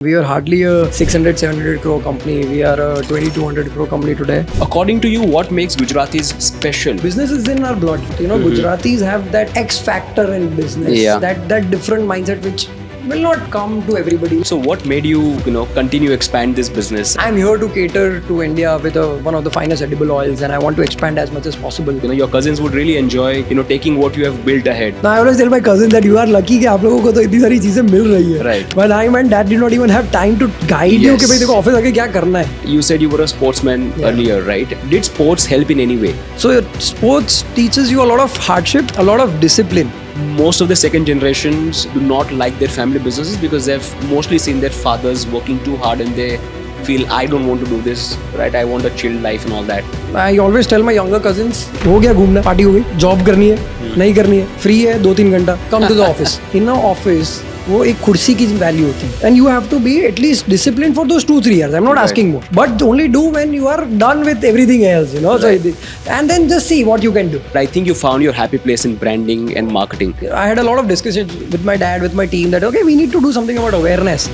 We are hardly a 600, 700 crore company. We are a 2200 crore company today. According to you, what makes Gujaratis special? Business is in our blood. Gujaratis have that X factor in business. Yeah. That different mindset which will not come to everybody. So what made you, continue expand this business? I'm here to cater to India with one of the finest edible oils, and I want to expand as much as possible. Your cousins would really enjoy, taking what you have built ahead. Now I always tell my cousins that you are lucky कि आप लोगों को तो इतनी सारी चीजें मिल रही है. Right. But I and dad did not even have time to guide you कि भाई देखो ऑफिस आके क्या करना है. You said you were a sportsman earlier, right? Did sports help in any way? So sports teaches you a lot of hardship, a lot of discipline. Most of the second generations do not like their family businesses because they've mostly seen their fathers working too hard and they feel I don't want to do this, right? I want a chilled life and all that. I always tell my younger cousins, हो गया घूमना, party हो गई, job करनी है, नहीं करनी है, फ्री है 2-3 घंटा, come to the office. In an office, वो एक कुर्सी की वैल्यू होती है. And you have to be at least disciplined for those 2-3 years. I'm not asking more. But only do when you are done with everything else, Right. So, and then just see what you can do. I think you found your happy place in branding and marketing. I had a lot of discussions with my dad, with my team that, okay, we need to do something about awareness.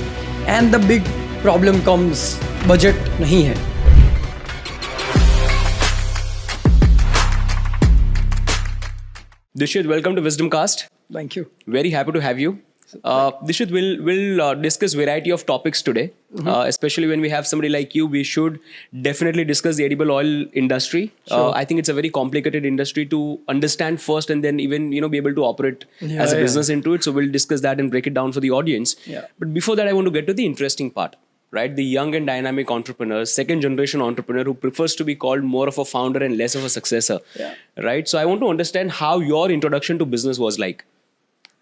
And the big problem comes, budget नहीं है. Dishit, welcome to Wisdom Cast. Thank you. Very happy to have you. Dishit, we'll discuss variety of topics today. Especially when we have somebody like you, we should definitely discuss the edible oil industry. Sure. I think it's a very complicated industry to understand first, and then even be able to operate as a business into it. So we'll discuss that and break it down for the audience. Yeah. But before that, I want to get to the interesting part. Right, the young and dynamic entrepreneur, second generation entrepreneur who prefers to be called more of a founder and less of a successor. Yeah. Right. So I want to understand how your introduction to business was like.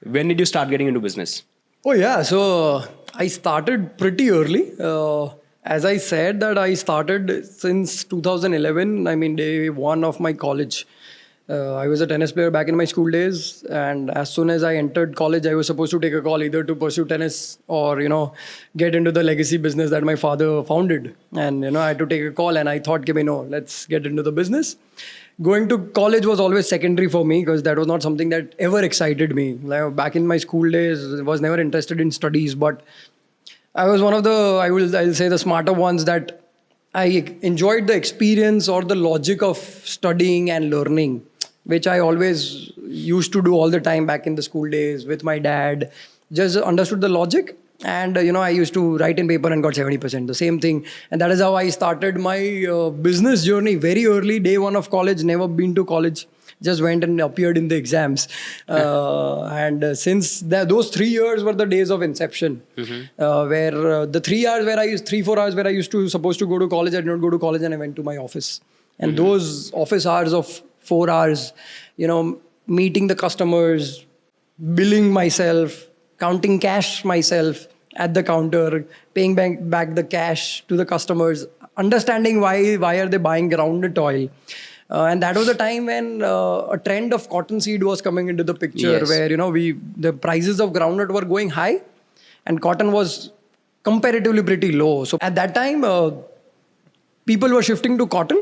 When did you start getting into business? Oh yeah, so I started pretty early. As I said that I started since 2011. I mean day one of my college. I was a tennis player back in my school days, and as soon as I entered college, I was supposed to take a call either to pursue tennis or get into the legacy business that my father founded. And I had to take a call, and I thought, no, let's get into the business. Going to college was always secondary for me because that was not something that ever excited me. Like back in my school days, I was never interested in studies, but I was one of the, I'll say the smarter ones that I enjoyed the experience or the logic of studying and learning, which I always used to do all the time back in the school days with my dad. Just understood the logic. And, I used to write in paper and got 70%, the same thing. And that is how I started my business journey very early, day one of college, never been to college, just went and appeared in the exams. And since those 3 years were the days of inception, where the 3-4 hours where I used to supposed to go to college, I did not go to college and I went to my office. And those office hours of 4 hours, meeting the customers, billing myself, counting cash myself at the counter, paying back the cash to the customers, understanding why are they buying groundnut oil. And that was a time when a trend of cotton seed was coming into the picture, where the prices of groundnut were going high and cotton was comparatively pretty low. So at that time, people were shifting to cotton.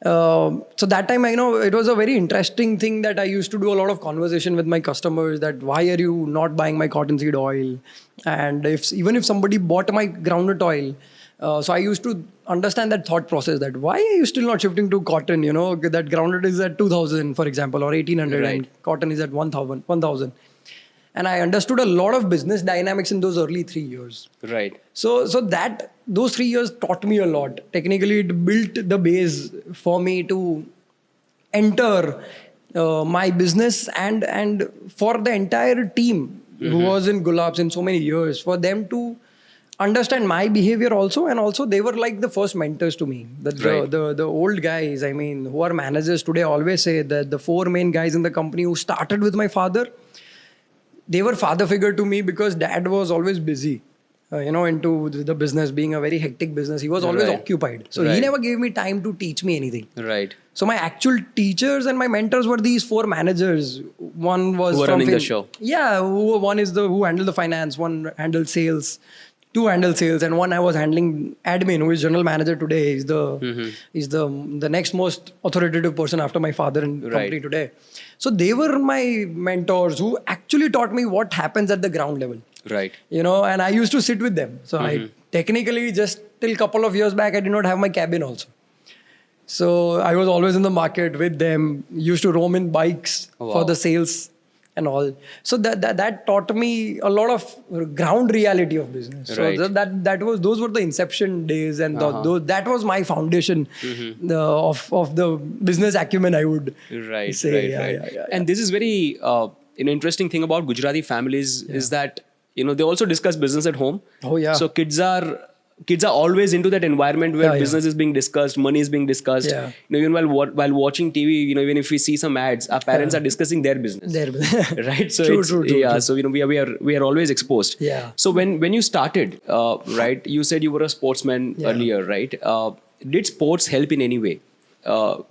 So that time, it was a very interesting thing that I used to do a lot of conversation with my customers that why are you not buying my cottonseed oil? And even if somebody bought my groundnut oil, so I used to understand that thought process that why are you still not shifting to cotton? That groundnut is at 2000, for example, or 1800 and cotton is at 1000. And I understood a lot of business dynamics in those early 3 years. Right. So that those 3 years taught me a lot. Technically, it built the base for me to enter my business and for the entire team who was in Gulabs in so many years, for them to understand my behavior also. And also they were like the first mentors to me. The old guys, who are managers today, always say that the 4 main guys in the company who started with my father, they were father figure to me because dad was always busy, into the business, being a very hectic business. He was always occupied. So he never gave me time to teach me anything. Right. So my actual teachers and my mentors were these 4 managers. One was who were running the show. Yeah. One is who handled the finance, one handled sales, 2 handle sales, and one I was handling admin, who is general manager today. He's the next most authoritative person after my father in company today. So they were my mentors who actually taught me what happens at the ground level. Right. And I used to sit with them. So I technically, just till couple of years back, I did not have my cabin also. So I was always in the market with them, used to roam in bikes for the sales and all. So that taught me a lot of ground reality of business. Right. So those were the inception days, and that was my foundation of the business acumen, I would say. Right. And this is very an interesting thing about Gujarati families is that they also discuss business at home. Oh yeah. So kids are always into that environment where business is being discussed, money is being discussed. Yeah. Even while watching TV, even if we see some ads, our parents are discussing their business. Right. So true. So we are always exposed. Yeah. So when you started, right, you said you were a sportsman earlier, right? Did sports help in any way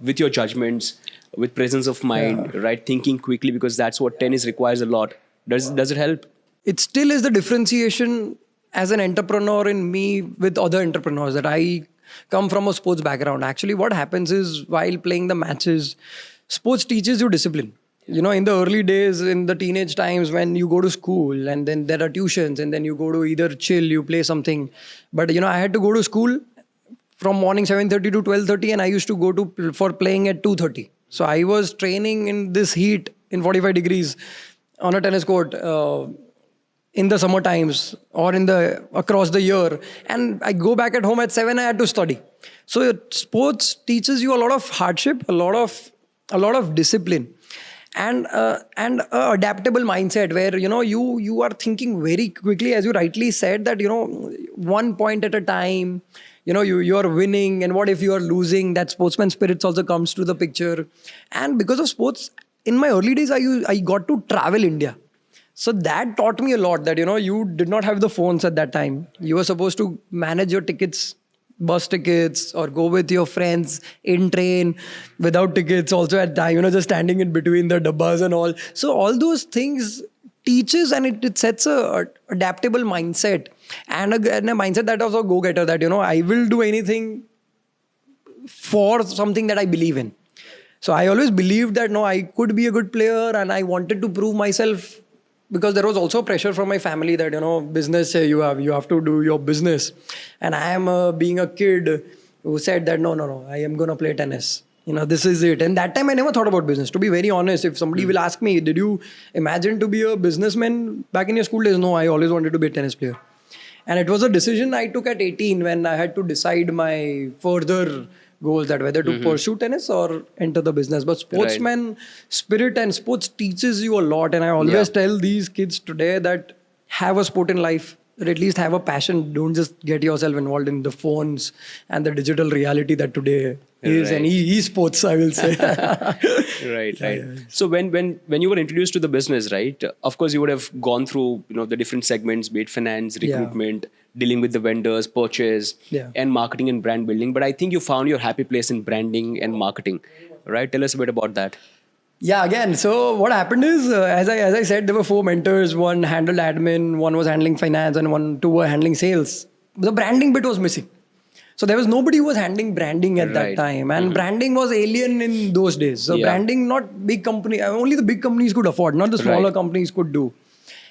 with your judgments, with presence of mind, right? Thinking quickly, because that's what tennis requires a lot. Does it help? It still is the differentiation as an entrepreneur in me with other entrepreneurs, that I come from a sports background. Actually, what happens is, while playing the matches, sports teaches you discipline. In the early days, in the teenage times, when you go to school and then there are tuitions and then you go to either chill, you play something. But, I had to go to school from morning 7:30 to 12:30, and I used to go for playing at 2:30. So I was training in this heat in 45 degrees on a tennis court in the summer times or across the year. And I go back at home at 7, I had to study. So sports teaches you a lot of hardship, a lot of discipline, and adaptable mindset where, you are thinking very quickly, as you rightly said, that, one point at a time. You are winning, and what if you are losing? That sportsman spirit also comes to the picture. And because of sports, in my early days, I got to travel India. So that taught me a lot, that, you did not have the phones at that time. You were supposed to manage your tickets, bus tickets, or go with your friends in train without tickets also at time, just standing in between the dabbas and all. So all those things teaches, and it sets a adaptable mindset and a mindset that also go-getter, that, I will do anything for something that I believe in. So I always believed that, no, I could be a good player, and I wanted to prove myself, because there was also pressure from my family that, business, you have to do your business. And I am being a kid who said that, no, I am going to play tennis. This is it. And that time I never thought about business. To be very honest, if somebody will ask me, did you imagine to be a businessman back in your school days? No, I always wanted to be a tennis player. And it was a decision I took at 18 when I had to decide my further goals, that whether to pursue tennis or enter the business. But sportsman spirit and sports teaches you a lot. And I always tell these kids today that have a sport in life, or at least have a passion. Don't just get yourself involved in the phones and the digital reality that today is an e-sports, I will say. Right. So when you were introduced to the business, right, of course you would have gone through, the different segments, be it finance, recruitment, dealing with the vendors, purchase, and marketing and brand building. But I think you found your happy place in branding and marketing, right? Tell us a bit about that. Yeah, again, so what happened is, as I said, there were 4 mentors. One handled admin, one was handling finance, and 2 were handling sales. The branding bit was missing. So there was nobody who was handling branding at that time. And branding was alien in those days. So branding, not big company, only the big companies could afford, not the smaller companies could do.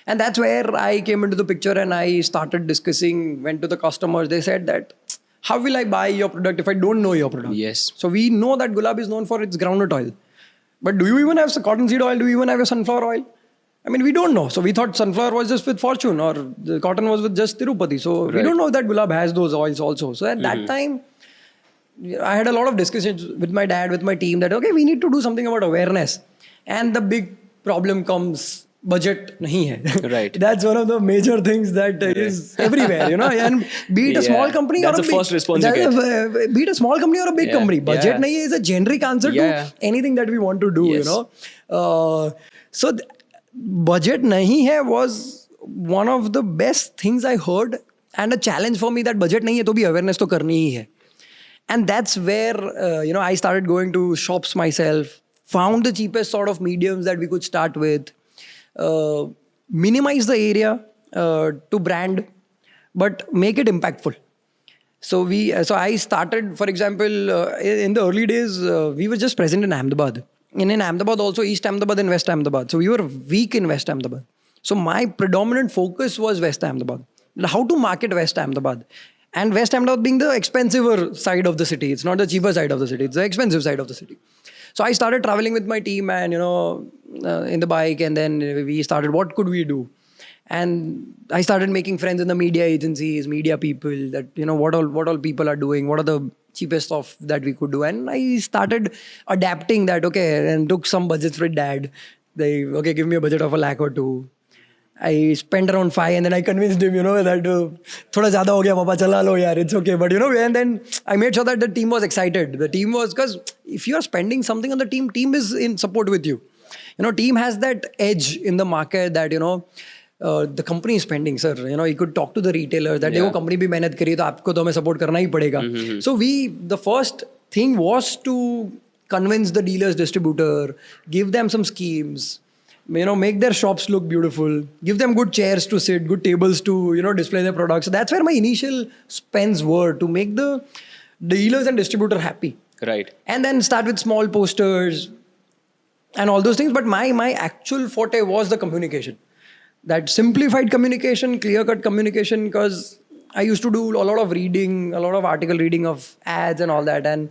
And that's where I came into the picture, and I started discussing, went to the customers. They said that, how will I buy your product if I don't know your product? Yes. So we know that Gulab is known for its groundnut oil. But do you even have cottonseed oil? Do you even have a sunflower oil? I mean, we don't know. So we thought sunflower was just with Fortune, or the cotton was with just Tirupati. So we don't know that Gulab has those oils also. So at that time, I had a lot of discussions with my dad, with my team, that, okay, we need to do something about awareness. And the big problem comes, budget nahi hai. Right. That's one of the major things that is everywhere, and be it a small company or a big... That's the first response you get. Be it a small company or a big company. Budget nahi hai is a generic answer to anything that we want to do, So budget nahi hai was one of the best things I heard, and a challenge for me, that budget nahi hai to bhi awareness to karni hi hai. And that's where, I started going to shops myself, found the cheapest sort of mediums that we could start with, minimize the area to brand, but make it impactful. So I started, for example, in the early days, we were just present in Ahmedabad. And in Ahmedabad also, East Ahmedabad and West Ahmedabad. So we were weak in West Ahmedabad. So my predominant focus was West Ahmedabad. How to market West Ahmedabad. And West Ahmedabad being the expensive side of the city. It's not the cheaper side of the city. It's the expensive side of the city. So I started traveling with my team and, in the bike. And then we started, what could we do? And I started making friends in the media agencies, media people, that, what all people are doing, what are the cheapest stuff that we could do. And I started adapting that, and took some budgets with dad. Give me a budget of 1 lakh or 2. I spent around 5 and then I convinced him, that thoda zyada ho gaya, papa, chala lo yaar, it's okay. But, and then I made sure that the team was excited. The team was, because if you are spending something on the team is in support with you. Team has that edge in the market that, the company is spending, sir. You could talk to the retailers that देखो company भी मेहनत करी तो आपको तो हमें support करना ही पड़ेगा. So the first thing was to convince the dealers, distributor, give them some schemes, make their shops look beautiful, give them good chairs to sit, good tables to, display their products. So that's where my initial spends were, to make the dealers and distributor happy. Right. And then start with small posters and all those things. But my actual forte was the communication. That simplified communication, clear-cut communication, because I used to do a lot of reading, a lot of article reading of ads and all that. And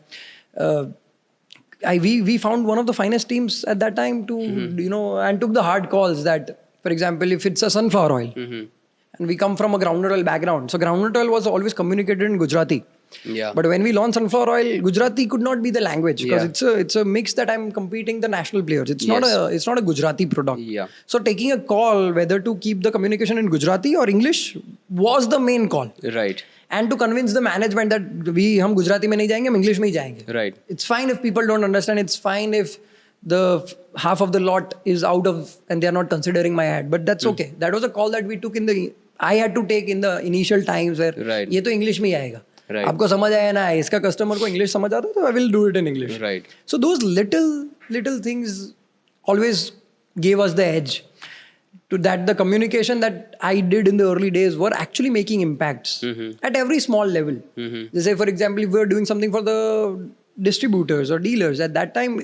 we found one of the finest teams at that time to, and took the hard calls that, for example, if it's a sunflower oil, and we come from a groundnut oil background. So groundnut oil was always communicated in Gujarati. Yeah. But when we launched sunflower oil, Gujarati could not be the language, because it's a mix that I'm competing the national players. It's not a Gujarati product. Yeah. So taking a call whether to keep the communication in Gujarati or English was the main call. Right. And to convince the management that हम Gujarati में नहीं जाएंगे, हम English में ही जाएंगे. Right. It's fine if people don't understand. It's fine if the half of the lot is out of and they are not considering my ad. But that's okay. That was a call that we took I had to take in the initial times where ये तो English में ही आएगा. Right. आपको समझ आया ना, इसका customer को इंग्लिश समझ आता है तो I will do it in English. Right. So those little things always gave us the edge. To that, the communication that I did in the early days were actually making impacts at every small level. Say, for example, if we were doing something for the distributors or dealers at that time,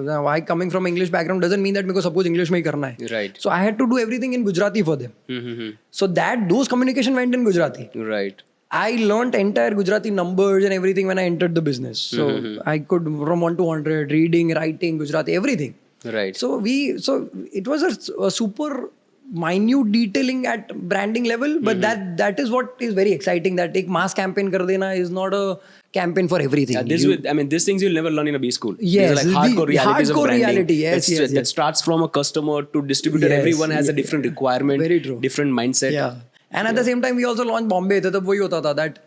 now I coming from English background doesn't mean that मेरे को सब कुछ English में ही करना है. Right. So I had to do everything in Gujarati for them. So those communication went in Gujarati. Right. I learned entire Gujarati numbers and everything when I entered the business. So I could from 1 to 100, reading, writing, Gujarati, everything. Right. So it was a super minute detailing at branding level, but that is what is very exciting. That एक mass campaign कर देना is not a campaign for everything. Yeah, these things you'll never learn in a B school. Yes, these are like hardcore realities of branding. Reality. Yes, that starts from a customer to distributor. Yes, everyone has a different requirement, very true. different mindset. Yeah. And at the same time, we also launched Bombay. तब वही होता था that,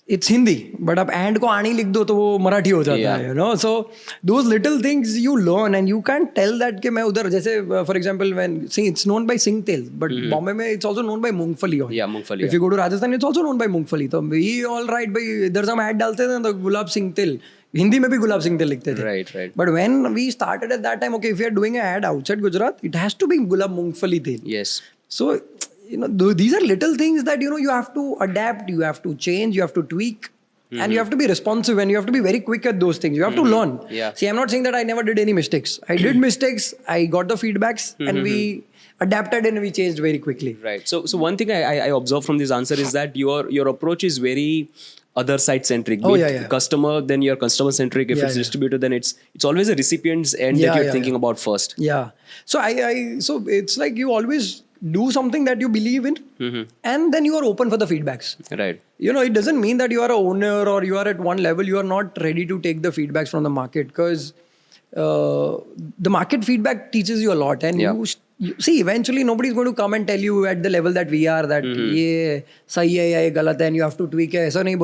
it's Hindi, but आप and को आनी लिख दो तो वो मराठी हो जाता है, So those little things you learn and you can't tell that कि मैं उधर जैसे for example it's known by Singtel, but Bombay में it's also known by मूंगफली oil. Yeah, मूंगफली. If you go to Rajasthan, it's also known by मूंगफली. तो we all right भाई इधर से हम ad डालते थे तो गुलाब सिंह तेल, हिंदी में भी गुलाब सिंह तेल लिखते थे. Right. But when we started at that time, if you are doing an ad outside Gujarat, it has to be गुलाब मूंगफली तेल. Yes. So these are little things that you have to adapt, you have to change, you have to tweak, and you have to be responsive, and you have to be very quick at those things. You have to learn. Yeah. See, I'm not saying that I never did any mistakes. I did mistakes, I got the feedbacks, and we adapted and we changed very quickly. Right. So one thing I observe from this answer is that your approach is very other side centric. Customer, then you're customer centric. If it's distributor, then it's always a recipient's end that you're thinking about first. Yeah. So so it's like you always do something that you believe in, and then you are open for the feedbacks. Right. It doesn't mean that you are an owner or you are at one level, you are not ready to take the feedbacks from the market, because the market feedback teaches you a lot. And you see, eventually nobody is going to come and tell you at the level that we are that ये सही है या ये गलत है, and you have to tweak है. ऐसा नहीं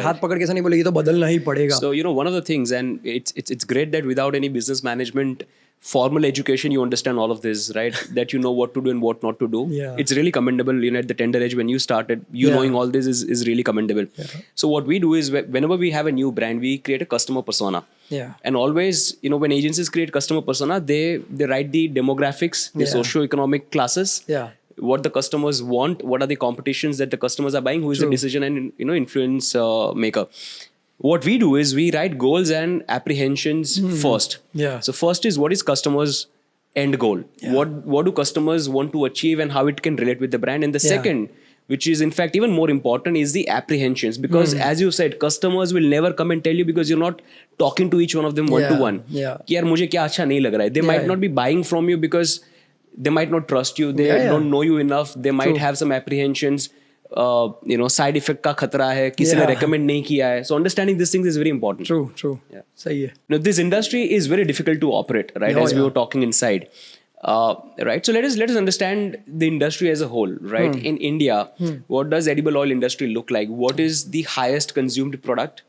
हाथ पकड़ के ऐसा नहीं बोले ये तो बदलना ही पड़ेगा. So one of the things, and it's great that without any business management formal education, you understand all of this, right? That you know what to do and what not to do. Yeah. It's really commendable. At the tender age when you started, knowing all this is really commendable. Yeah. So what we do is whenever we have a new brand, we create a customer persona. Yeah. And always, when agencies create customer persona, they write the demographics, the socio-economic classes. Yeah. What the customers want, what are the competitions that the customers are buying, who is the decision and influence maker. What we do is we write goals and apprehensions first. Yeah. So first is what is customers end goal. What do customers want to achieve and how it can relate with the brand? And the second, which is in fact even more important, is the apprehensions, because as you said, customers will never come and tell you because you're not talking to each one of them one to one. कि यार मुझे क्या अच्छा नहीं लग रहा है. They might not be buying from you because they might not trust you. They don't know you enough. They might have some apprehensions. Side effect का खतरा है, किसी ने recommend नहीं किया है. So understanding these things is very important. True. Yeah. सही है. Now this industry is very difficult to operate, right? As we were talking inside. Right. So let us understand the industry as a whole, right? In India, what does edible oil industry look like? What is the highest consumed product?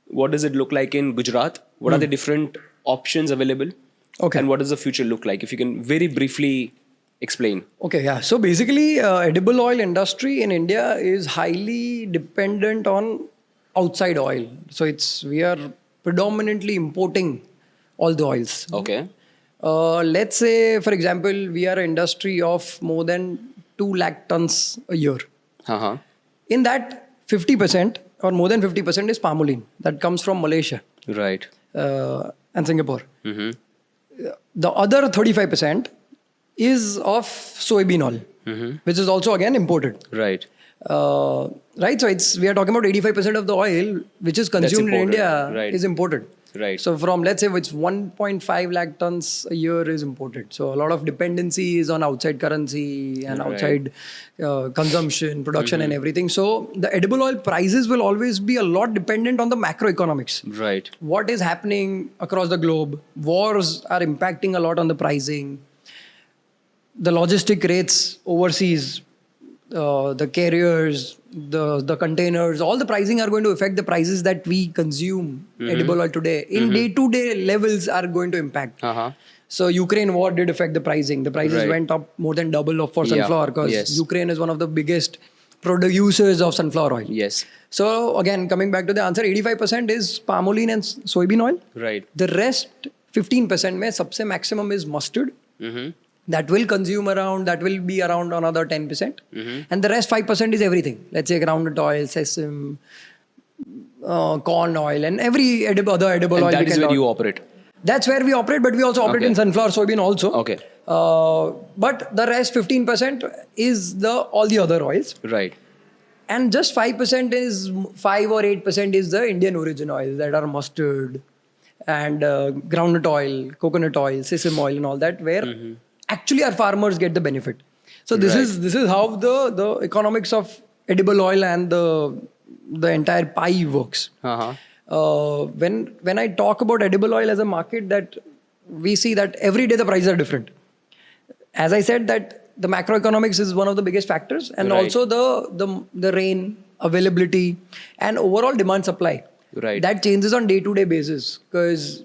What does it look like in Gujarat? What are the different options available? Okay. And what does the future look like? If you can very briefly explain. Okay, yeah. So basically, edible oil industry in India is highly dependent on outside oil. So we are predominantly importing all the oils. Okay. Let's say, for example, we are an industry of more than 2 lakh tons a year. In that, 50% or more than 50% is palm oil that comes from Malaysia. Right. And Singapore. The other 35% is of soybean oil, which is also again imported. Right. Right. So we are talking about 85% of the oil which is consumed in India is imported. Right. So from, let's say, which 1.5 lakh tons a year is imported. So a lot of dependency is on outside currency and outside consumption, production and everything. So the edible oil prices will always be a lot dependent on the macroeconomics. Right. What is happening across the globe? Wars are impacting a lot on the pricing. The logistic rates overseas, the carriers, the containers, all the pricing are going to affect the prices that we consume edible oil today. In day-to-day levels are going to impact. So Ukraine war did affect the pricing. The prices went up more than double for sunflower because Ukraine is one of the biggest producers of sunflower oil. Yes. So again, coming back to the answer, 85% is palm oil and soybean oil. Right. The rest 15% mein sabse maximum is mustard. That will be around another 10%. And the rest 5% is everything. Let's say groundnut oil, sesame, corn oil, and every other edible oil. And that is where you operate. That's where we operate, but we also operate in sunflower, soybean also. Okay. But the rest 15% is all the other oils. Right. And just 5% is 5 or 8% is the Indian origin oils that are mustard and groundnut oil, coconut oil, sesame oil, and all that, where actually our farmers get the benefit. So this is how the economics of edible oil and the entire pie works. When I talk about edible oil as a market, that we see that every day the prices are different. As I said, that the macroeconomics is one of the biggest factors, and also the rain availability and overall demand supply. Right. That changes on day-to-day basis because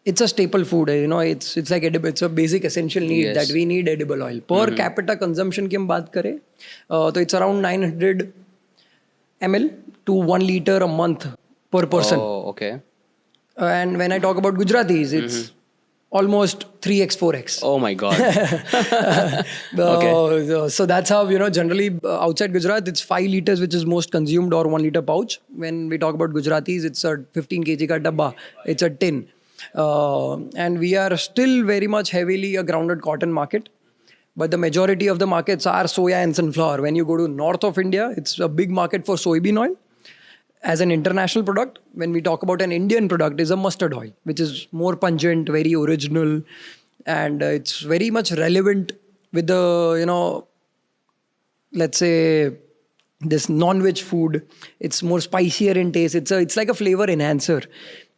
it's a staple food. It's like edible. It's a basic essential need that we need edible oil. Per capita consumption की हम बात करें, तो it's around 900 ml to 1 liter a month per person. Oh, okay. And when I talk about Gujaratis, it's almost 3x, 4x. Oh my God. So that's how, generally outside Gujarat, it's 5 liters, which is most consumed, or 1 liter pouch. When we talk about Gujaratis, it's a 15 kg ka dabba. It's a tin. And we are still very much heavily a grounded cotton market. But the majority of the markets are soya and sunflower. When you go to north of India, it's a big market for soybean oil. As an international product, when we talk about an Indian product, is a mustard oil, which is more pungent, very original, and it's very much relevant with the, let's say, this non-veg food. It's more spicier in taste. It's like a flavor enhancer,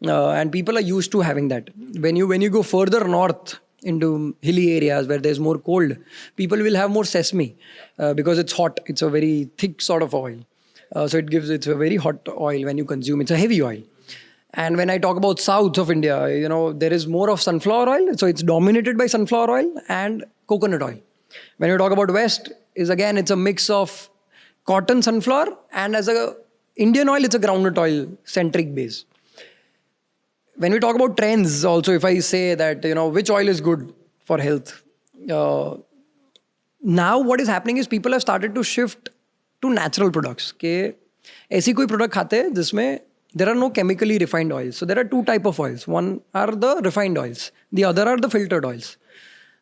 and people are used to having that. When you go further north into hilly areas where there's more cold, people will have more sesame because it's hot. It's a very thick sort of oil. So it's a very hot oil when you consume. It's a heavy oil. And when I talk about south of India, there is more of sunflower oil. So it's dominated by sunflower oil and coconut oil. When you talk about west, it's a mix of cotton, sunflower, and as a Indian oil, it's a groundnut oil centric base. When we talk about trends also, if I say that, which oil is good for health, now what is happening is people have started to shift to natural products. के ऐसी कोई product खाते हैं जिसमें there are no chemically refined oils. So there are 2 types of oils. One are the refined oils. The other are the filtered oils.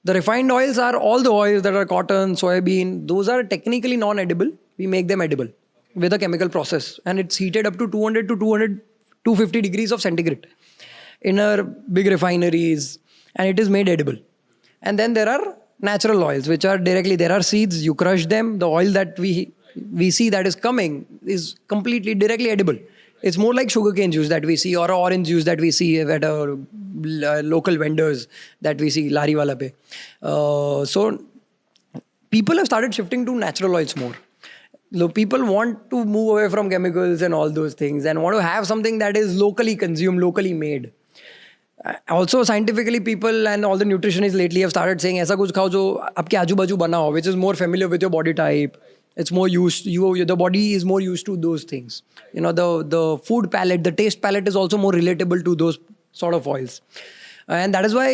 The refined oils are all the oils that are cotton, soybean. Those are technically non-edible. We make them edible with a chemical process. And it's heated up to 200 to 250 degrees of centigrade in our big refineries. And it is made edible. And then there are natural oils, which are directly, there are seeds, you crush them. The oil that we see that is coming is completely directly edible. It's more like sugarcane juice that we see, or orange juice that we see at local vendors that we see, lari wala pe. So people have started shifting to natural oils more. People want to move away from chemicals and all those things and want to have something that is locally consumed, locally made. Also, scientifically, people and all the nutritionists lately have started saying, "ऐसा कुछ खाओ जो आपके आजू बाजू बना हो," which is more familiar with your body type. It's more used. The body is more used to those things. The food palette, the taste palette is also more relatable to those sort of oils. And that is why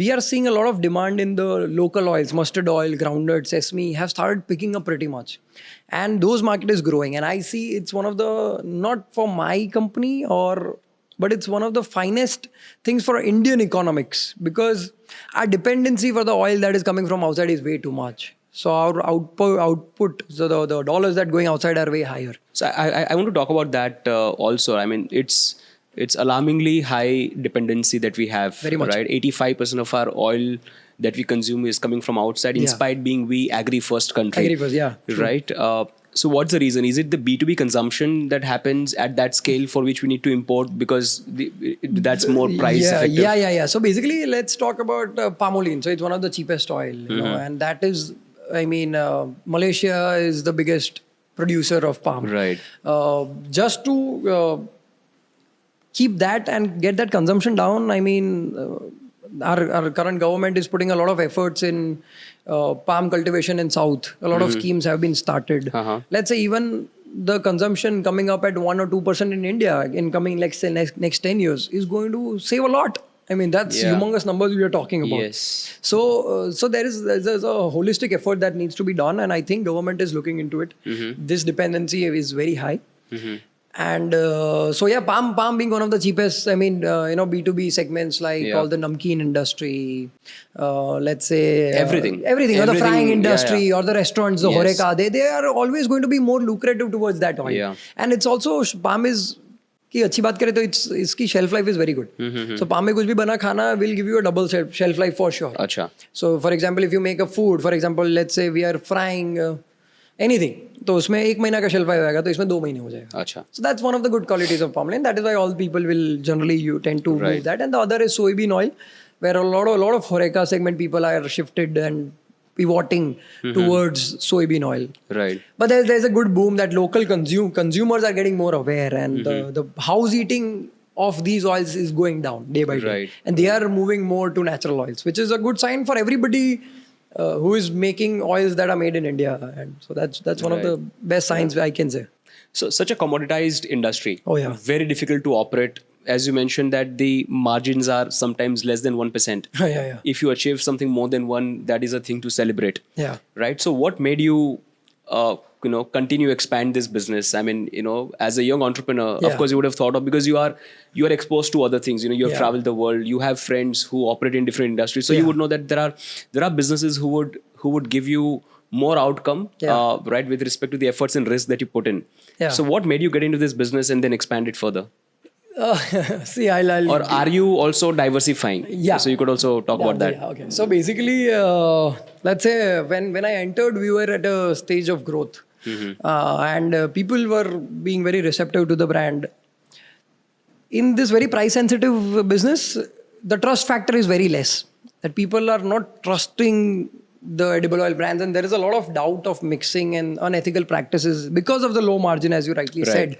we are seeing a lot of demand in the local oils. Mustard oil, groundnut, sesame have started picking up pretty much. And those market is growing. And I see it's one of the, not for my company but it's one of the finest things for Indian economics, because our dependency for the oil that is coming from outside is way too much. So our output, so the dollars that going outside are way higher. So I want to talk about that also. I mean, it's alarmingly high dependency that we have. Very much. Right? 85% of our oil that we consume is coming from outside, in spite being we agri-first country. Agri-first, yeah. Right? So what's the reason? Is it the B2B consumption that happens at that scale for which we need to import because that's more price effective? Yeah. So basically, let's talk about palm So it's one of the cheapest oil, and that is, Malaysia is the biggest producer of palm. Right. Just to keep that and get that consumption down, our current government is putting a lot of efforts in palm cultivation in South. A lot of schemes have been started. Let's say even the consumption coming up at 1 or 2% in India in coming next 10 years is going to save a lot. That's humongous numbers we are talking about. Yes. So there's a holistic effort that needs to be done, and I think government is looking into it. This dependency is very high. And palm being one of the cheapest, B2B segments like all the namkeen industry, let's say everything, or the frying industry or the restaurants, the horeca, they are always going to be more lucrative towards that oil. Yeah. And it's also, palm is, की अच्छी बात करें तो इसकी shelf life is very good. So palm में कुछ भी बना खाना will give you a double shelf life for sure. अच्छा. So for example, if you make a food, for example, let's say we are frying anything, तो उसमें 1 महीना का shelf life आएगा तो इसमें 2 महीने हो जाएगा. अच्छा. So that's one of the good qualities of palm oil. That is why all people will generally tend to move that. And the other is soybean oil, where a lot of horeca segment people are shifted and pivoting towards soybean oil. Right. But there's a good boom that local consumers are getting more aware, and the house eating of these oils is going down day by day. Right. And they are moving more to natural oils, which is a good sign for everybody who is making oils that are made in India. And so that's one of the best signs I can say. So such a commoditized industry. Oh yeah. Very difficult to operate. As you mentioned that the margins are sometimes less than 1%. Yeah. If you achieve something more than 1, that is a thing to celebrate. Yeah. Right. So what made you, continue expand this business? As a young entrepreneur, of course you would have thought of, because you are exposed to other things. You have traveled the world. You have friends who operate in different industries. So you would know that there are businesses who would give you more outcome, right, with respect to the efforts and risk that you put in. Yeah. So what made you get into this business and then expand it further? See, I'll or are you also diversifying? Yeah. So you could also talk about that. Yeah, okay. So basically, let's say when I entered, we were at a stage of growth, and people were being very receptive to the brand. In this very price sensitive business, the trust factor is very less. That people are not trusting the edible oil brands, and there is a lot of doubt of mixing and unethical practices because of the low margin, as you rightly said.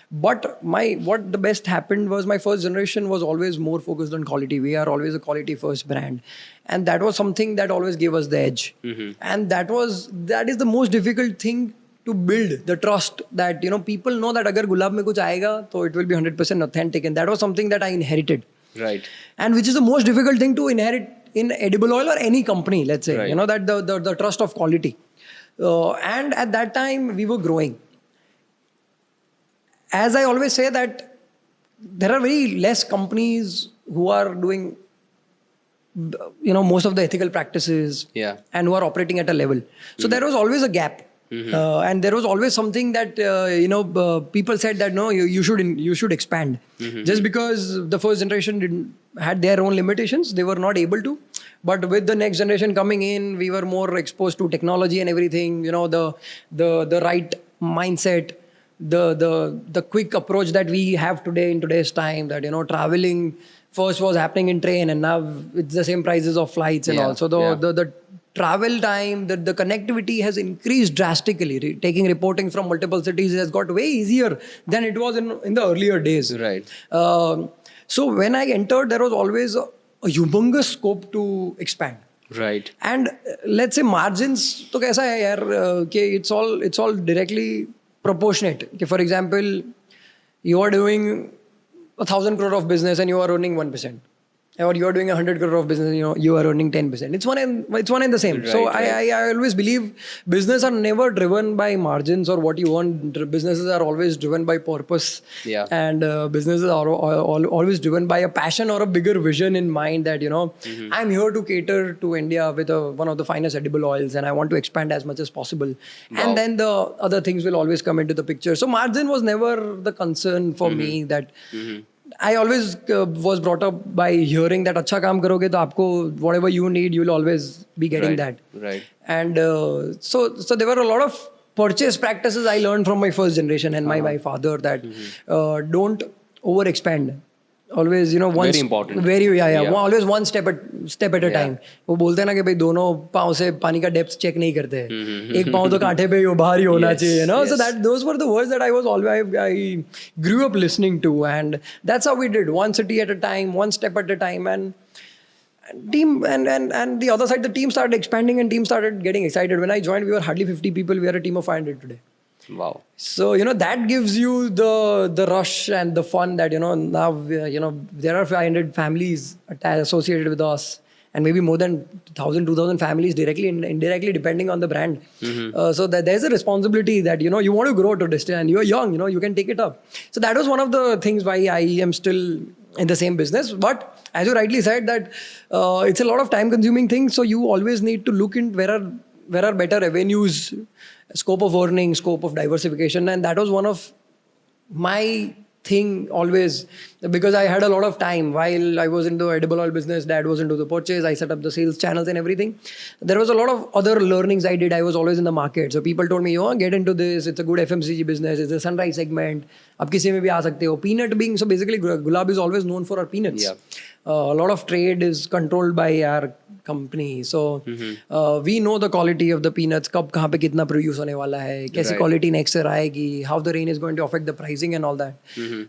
But what the best happened was my first generation was always more focused on quality. We are always a quality first brand, and that was something that always gave us the edge. And that is the most difficult thing to build, the trust that people know that agar gulab mein kuch aayega, so it will be 100% authentic, and that was something that I inherited. Right. And which is the most difficult thing to inherit in edible oil or any company, let's say, that the trust of quality. And at that time, we were growing. As I always say that there are very less companies who are doing most of the ethical practices, and who are operating at a level. So there was always a gap. And there was always something that people said that no, you should expand. Just because the first generation had their own limitations, they were not able to. But with the next generation coming in, we were more exposed to technology and everything. The right mindset, the quick approach that we have today in today's time. That traveling first was happening in train, and now it's the same prices of flights and all. So the travel time, the connectivity has increased drastically. Taking reporting from multiple cities has got way easier than it was in the earlier days. Right. So when I entered, there was always a humongous scope to expand. Right. And let's say margins, तो कैसा है यार कि it's all directly proportionate. कि for example, you are doing 1,000 crore of business and you are earning 1%. Or you are doing 100 crore of business, you are earning 10%. It's one and the same. Right, I always believe business are never driven by margins or what you want. Businesses are always driven by purpose. Yeah. And businesses are always driven by a passion or a bigger vision in mind that, I'm here to cater to India with one of the finest edible oils and I want to expand as much as possible. Wow. And then the other things will always come into the picture. So margin was never the concern for me that... I always was brought up by hearing that अच्छा काम करोगे तो आपको whatever you need, you will always be getting that. Right. And so there were a lot of purchase practices I learned from my first generation and my father that don't overexpand. Always, very important. Always one step at a time. वो बोलते हैं ना कि भाई दोनों पाँव से पानी का डेप्थ चेक नहीं करते हैं. एक पाँव तो कांटे पे बाहर ही होना चाहिए. So those were the words that I grew up listening to, and that's how we did, one city at a time, one step at a time, and team and the other side, the team started expanding and team started getting excited. When I joined, we were hardly 50 people. We are a team of 500 today. Wow. So, that gives you the rush and the fun that, now, there are 500 families associated with us and maybe more than 1,000, 2,000 families directly and indirectly depending on the brand. So that there's a responsibility that, you want to grow to this and you're young, you can take it up. So that was one of the things why I am still in the same business. But as you rightly said that it's a lot of time consuming thing. So you always need to look in where are better avenues, scope of earning, scope of diversification. And that was one of my thing always, because I had a lot of time while I was into the edible oil business. Dad was into the purchase. I set up the sales channels and everything. There was a lot of other learnings I did. I was always in the market. So people told me, get into this. It's a good FMCG business. It's a sunrise segment. आप किसी में भी आ सकते हो. Peanut being, so basically Gulab is always known for our peanuts. Yeah. A lot of trade is controlled by our company. So we know the quality of the peanuts, कब कहाँ पे कितना produce होने वाला है, कैसी quality next year आएगी, how the rain is going to affect the pricing and all that.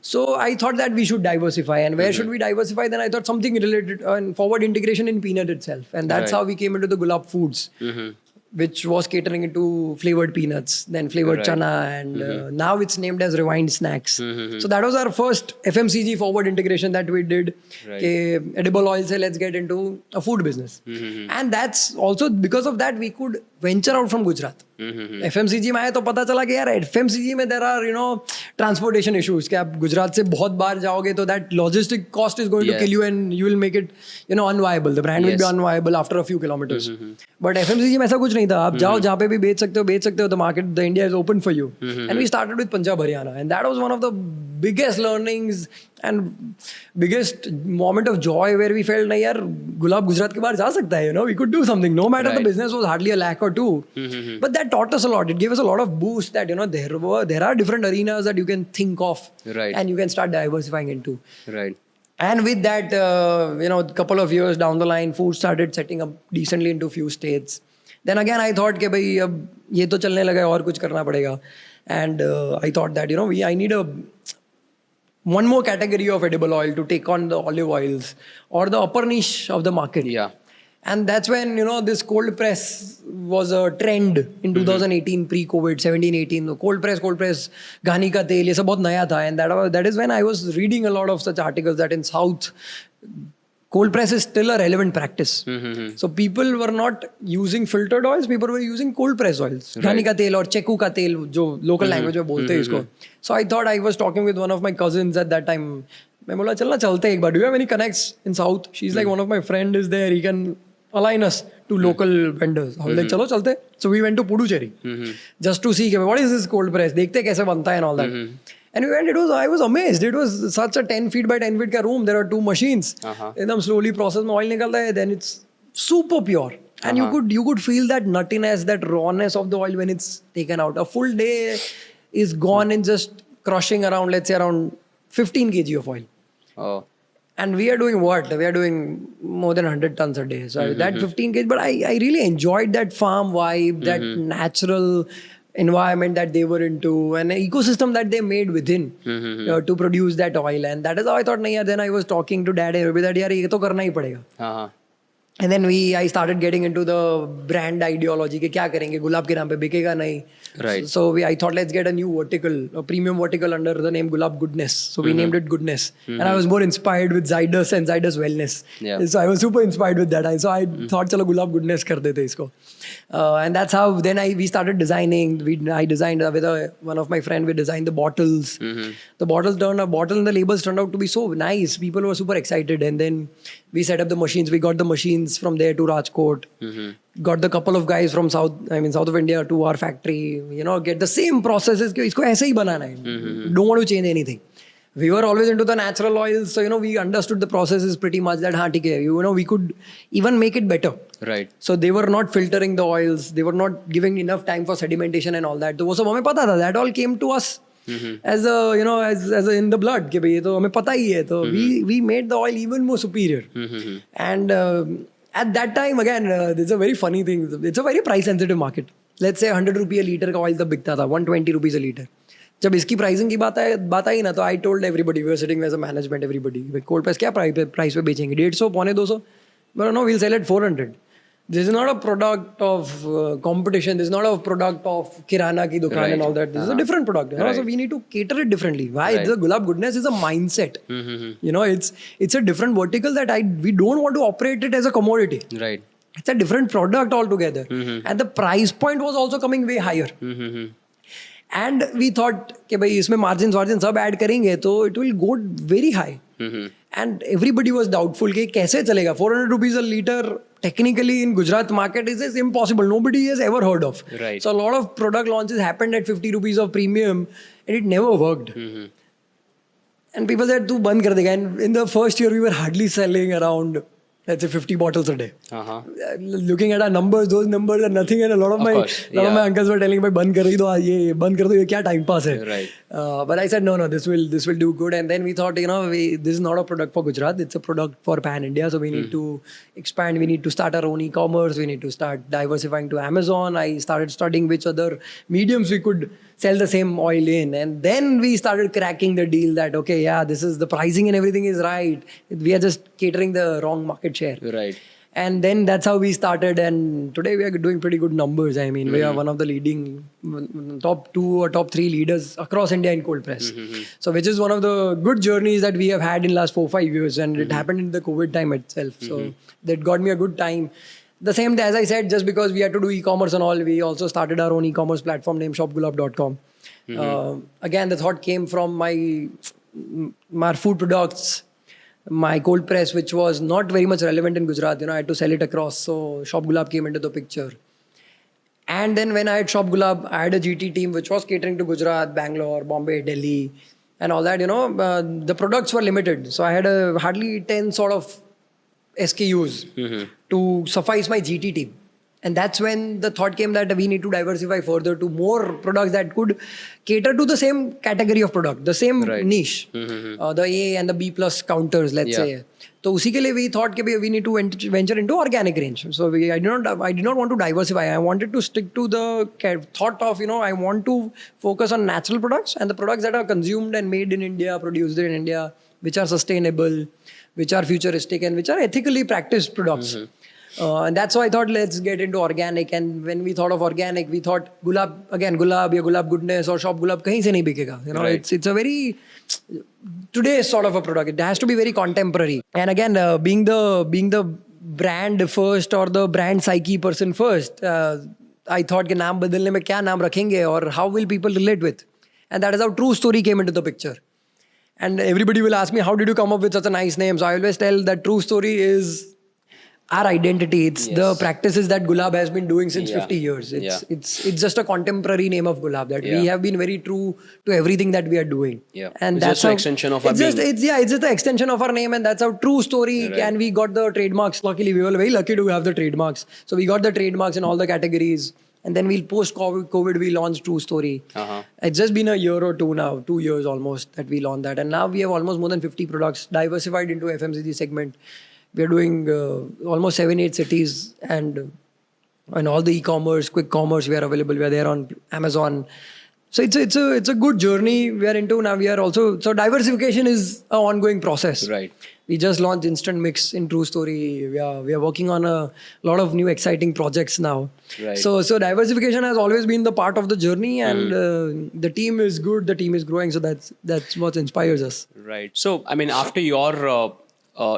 So I thought that we should diversify. And where should we diversify? Then I thought something related and forward integration in peanut itself. And that's how we came into the Gulab Foods. Which was catering into flavored peanuts, then flavored chana, and now it's named as Rewind Snacks. So that was our first FMCG forward integration that we did. Edible oil, say let's get into a food business. And that's also because of that we could venture out from Gujarat. FMCG में आए तो पता चला कि यार FMCG में there are transportation issues कि आप गुजरात से बहुत बार जाओगे तो that logistic cost is going to kill you and you will make it unviable. The brand will be unviable after a few kilometers. But FMCG में ऐसा कुछ नहीं था. आप जाओ जहाँ पे भी बेच सकते हो. The market, the India is open for you. And we started with Punjab, Haryana, and that was one of the biggest learnings and biggest moment of joy where we felt nahi yaar Gulab Gujarat ke bahar ja sakta hai, we could do something no matter the business was hardly a lakh or two. But that taught us a lot. It gave us a lot of boost that there are different arenas that you can think of and you can start diversifying into. Right. And with that, a couple of years down the line, food started setting up decently into few states. Then again, I thought कि भाई अब ये तो चलने लगा है और कुछ करना पड़ेगा. And I thought that I need one more category of edible oil to take on the olive oils or the upper niche of the market. Yeah. And that's when, this cold press was a trend in 2018, pre-COVID, 17-18. Cold press, ghani ka tel, ye sab bahut naya tha. And that is when I was reading a lot of such articles that in South, cold press is still a relevant practice. So people were not using filtered oils, people were using cold press oils. Ghani ka tel or cheku ka tel, jo local language mein bolte hain isko. So I thought I was talking with one of my cousins at that time. मैं बोला चलना चलते एक बार. Do you have any connects in South? She's like, one of my friend is there. He can align us to local vendors. I was like, चलो चलते. So we went to Puducherry just to see what is this cold press. देखते कैसे बनता है and all that. And we went. I was amazed. It was such a 10 feet by 10 feet का room. There are 2 machines. एकदम slowly process में oil निकलता है. Then it's super pure. And you could feel that nuttiness, that rawness of the oil when it's taken out. A full day is gone in just crushing around, let's say around 15 kg of oil. Oh. And we are doing what? We are doing more than 100 tons a day. So that 15 kg, but I really enjoyed that farm vibe, that natural environment that they were into, and an ecosystem that they made within to produce that oil. And that is how I thought, then I was talking to dad that yaar, ye to karna hi padega. And then I started getting into the brand ideology कि क्या करेंगे गुलाब के नाम पे बिकेगा नहीं. Right. So I thought let's get a new vertical, a premium vertical under the name Gulab Goodness. So we named it Goodness. And I was more inspired with Zydus and Zydus Wellness. Yeah. So I was super inspired with that. So I thought चलो Gulab Goodness कर देते इसको. And that's how then we started designing. I designed with one of my friend. We designed the bottles. The bottles and the labels turned out to be so nice. People were super excited. And then we set up the machines. We got the machines from there to Rajkot. Got the couple of guys from south of India to our factory. Get the same processes. इसको ऐसे ही बनाना है. Don't want to change anything. We were always into the natural oils, so we understood the processes pretty much. That haan, hai, we could even make it better. Right. So they were not filtering the oils. They were not giving enough time for sedimentation and all that. So वो सब हमें पता था. That all came to us as as in the blood. कि भाई ये तो हमें पता ही है. So we made the oil even more superior. And at that time again, it's a very funny thing. It's a very price sensitive market. Let's say 100 rupees a liter का oil तब बिकता था. 120 rupees a liter. जब इसकी pricing की बात आई ना तो I told everybody we are sitting as a management everybody cold press क्या प्राइस पे बेचेंगे 150 पौने 200 but no we'll sell at 400. This is not a product of competition. This is not a product of kirana की दुकान and all that. This is a different product. So we need to cater it differently. Why? The Gulab Goodness is a mindset. It's a different vertical that we don't want to operate it as a commodity. Right. It's a different product altogether. And the price point was also coming way higher. And we thought कि भाई इसमें margins सब add करेंगे तो it will go very high. And everybody was doubtful कि कैसे चलेगा. 400 rupees a liter technically in Gujarat market is impossible. Nobody has ever heard of. Right. So a lot of product launches happened at 50 rupees of premium and it never worked. And people said तू बंद कर देगा. And in the first year we were hardly selling around, let's say 50 bottles a day. Looking at our numbers, those numbers are nothing. And a lot of my uncles were telling me, "बंद कर दो ये क्या time pass है." Right. But I said, no, this will do good. And then we thought, this is not a product for Gujarat. It's a product for Pan India. So we need to expand. We need to start our own e-commerce. We need to start diversifying to Amazon. I started studying which other mediums we could sell the same oil in. And then we started cracking the deal that, okay, yeah, this is the pricing and everything is right. We are just catering the wrong market share. Right. And then that's how we started. And today we are doing pretty good numbers. I mean, we are one of the leading top 2 or top 3 leaders across India in cold press. So which is one of the good journeys that we have had in last 4-5 years. And it happened in the COVID time itself. So that got me a good time. The same day, as I said, just because we had to do e-commerce and all, we also started our own e-commerce platform named shopgulab.com. Again, the thought came from my food products, my cold press, which was not very much relevant in Gujarat. I had to sell it across. So Shop Gulab came into the picture. And then when I had Shop Gulab, I had a GT team which was catering to Gujarat, Bangalore, Bombay, Delhi, and all that. The products were limited. So I had hardly 10 sort of SKUs to suffice my GT team. And that's when the thought came that we need to diversify further to more products that could cater to the same category of product, the same niche, the A and the B plus counters, let's say. So usi ke liye we thought that we need to venture into organic range. So I did not want to diversify. I wanted to stick to the thought of, I want to focus on natural products and the products that are consumed and made in India, produced in India, which are sustainable, which are futuristic, and which are ethically practiced products. And that's why I thought let's get into organic. And when we thought of organic, we thought Gulab or Gulab Goodness or Shop Gulab kahin se nahi bikega. It's a very today's sort of a product. It has to be very contemporary. And again, being the brand first or the brand psyche person first, I thought कि नाम बदलने में क्या नाम रखेंगे और how will people relate with. And that is how True Story came into the picture. And everybody will ask me, how did you come up with such a nice name? So I always tell that true story is our identity. It's the practices that Gulab has been doing since 50 years. It's just a contemporary name of Gulab that we have been very true to everything that we are doing. And it's that's just an extension of our it's just the extension of our name, and that's our true story. And we got the trademarks. Luckily, we were very lucky to have the trademarks. So we got the trademarks in all the categories. And then post-COVID, we launched True Story. It's just been a year or two now, 2 years almost that we launched that. And now we have almost more than 50 products diversified into FMCG segment. We are doing almost 7-8 cities, and all the e-commerce, quick commerce, we are available. We are there on Amazon. So it's a good journey we are into now. We are also, so diversification is an ongoing process. Right. We just launched Instant Mix in True Story. We are working on a lot of new exciting projects now. Right. So diversification has always been the part of the journey, and the team is good. The team is growing. So that's what inspires us. Right. So I mean, after your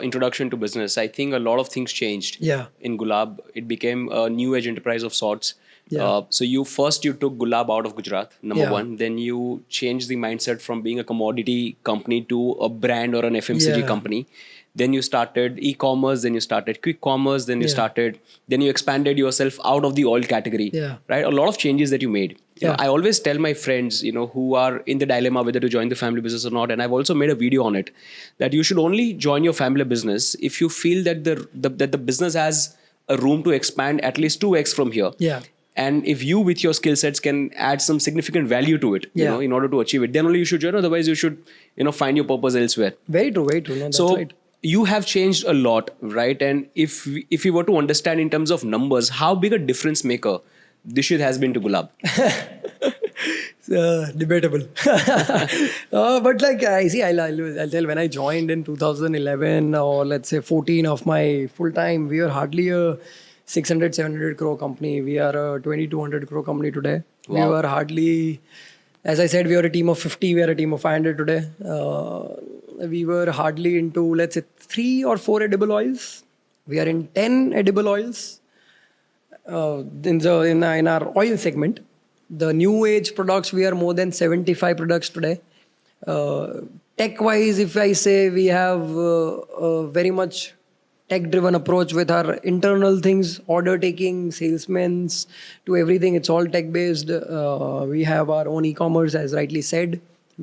introduction to business, I think a lot of things changed. In Gulab, it became a new age enterprise of sorts. So you took Gulab out of Gujarat, number one. Then you changed the mindset from being a commodity company to a brand or an FMCG company. Then you started e-commerce, then you started quick commerce, then you expanded yourself out of the oil category. Right? A lot of changes that you made. You know, I always tell my friends, who are in the dilemma whether to join the family business or not, and I've also made a video on it, that you should only join your family business if you feel that the business has a room to expand at least 2x from here. And if you, with your skill sets, can add some significant value to it, in order to achieve it, then only you should join. Otherwise, you should, find your purpose elsewhere. Very true. No, that's so right. You have changed a lot, right? And if we were to understand in terms of numbers, how big a difference maker Dishit has been to Gulab? Debatable. But like, I'll tell, when I joined in 2011 or let's say 14 of my full time, we were hardly a 600-700 crore company. We are a 2,200 crore company today. Wow. We were hardly, as I said, we are a team of 50. We are a team of 500 today. We were hardly into, let's say, 3 or 4 edible oils. We are in 10 edible oils in our oil segment. The new age products, we are more than 75 products today. Tech-wise, if I say, we have a very much tech-driven approach with our internal things, order taking, salesmen, to everything. It's all tech-based. We have our own e-commerce, as rightly said.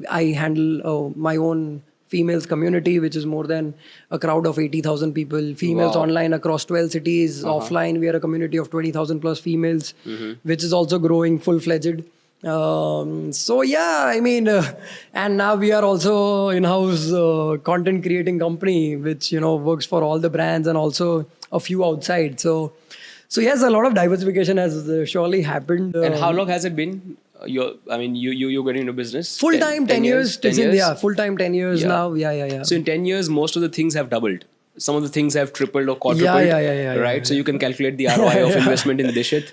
I handle my own females community, which is more than a crowd of 80,000 people. Females online across 12 cities. Offline, we are a community of 20,000 plus females, which is also growing full-fledged. So yeah, I mean, and now we are also in-house content creating company, which, works for all the brands and also a few outside. So yes, a lot of diversification has surely happened. And how long has it been? You're getting into business? Full-time, 10 years. 10 years? Yeah, full-time 10 years now. Yeah. So in 10 years, most of the things have doubled. Some of the things have tripled or quadrupled. Right? So you can calculate the ROI of investment in Dishit.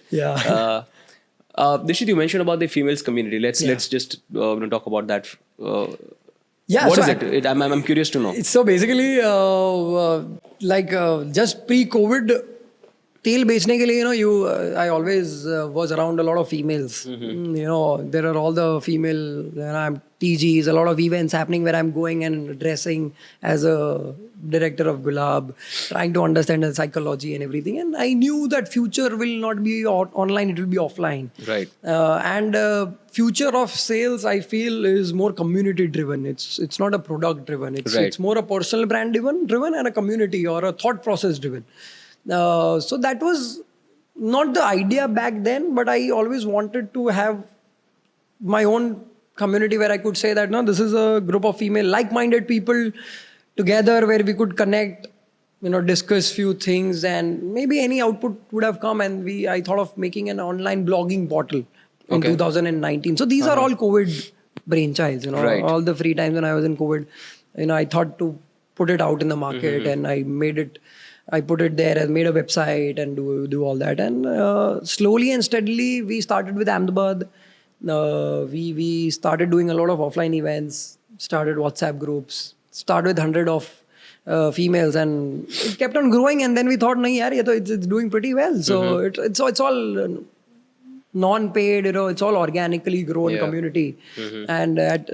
Dishit, you mentioned about the females community. Let's just talk about that. What is it? I'm curious to know. So basically, just pre-COVID, तेल बेचने के लिए I always was around a lot of females. There are all the female TGs, a lot of events happening where I'm going and addressing as a director of Gulab, trying to understand the psychology and everything. And I knew that future will not be online, it will be offline. Right. And future of sales, I feel, is more community driven. It's not a product driven. It's more a personal brand driven and a community or a thought process driven. So that was not the idea back then, but I always wanted to have my own community where I could say that, no, this is a group of female like-minded people together where we could connect, discuss few things, and maybe any output would have come. And I thought of making an online blogging portal in 2019. So these are all COVID brainchilds, all the free times when I was in COVID, I thought to put it out in the market, and I put it there and made a website and do all that. And slowly and steadily, we started with Ahmedabad. We started doing a lot of offline events, started WhatsApp groups, started with 100 of females, and it kept on growing. And then we thought, it's doing pretty well. So it's all non-paid, it's all organically grown community. And at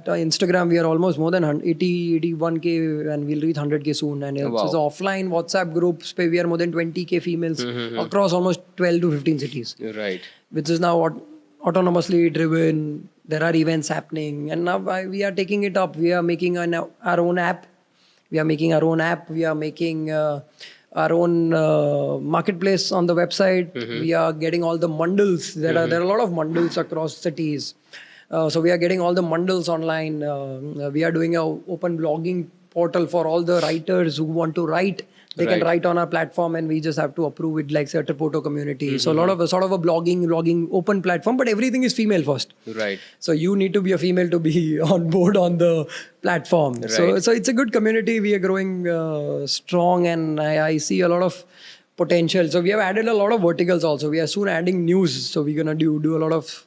Instagram, we are almost more than 81K and we'll reach 100K soon. And it's offline WhatsApp groups, we are more than 20K females across almost 12 to 15 cities. Right. Which is now autonomously driven. There are events happening. And now we are taking it up. We are making our own app. We are making our own marketplace on the website. We are getting all the bundles. There are a lot of bundles across cities. So we are getting all the bundles online. We are doing an open blogging portal for all the writers who want to write. They can write on our platform and we just have to approve it like Certain Photo community. So a lot of a blogging open platform, but everything is female first. Right. So you need to be a female to be on board on the platform. Right. So it's a good community. We are growing strong and I see a lot of potential. So we have added a lot of verticals also. We are soon adding news. So we're going to do a lot of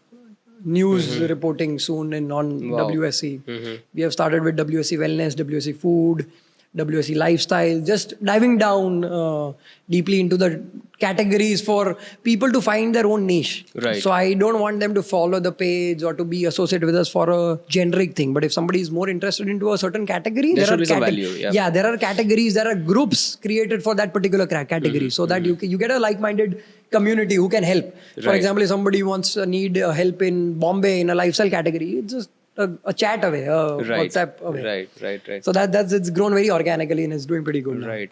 news reporting soon on WSC. We have started with WSC Wellness, WSC Food, WSC Lifestyle, just diving down deeply into the categories for people to find their own niche. Right. So I don't want them to follow the page or to be associated with us for a generic thing. But if somebody is more interested into a certain category, there should be some value. Yeah, there are categories, there are groups created for that particular category so that you get a like-minded community who can help. Right. For example, if somebody need help in Bombay in a lifestyle category, it's just a chat away, WhatsApp away. Right. So it's grown very organically and it's doing pretty good now. Right.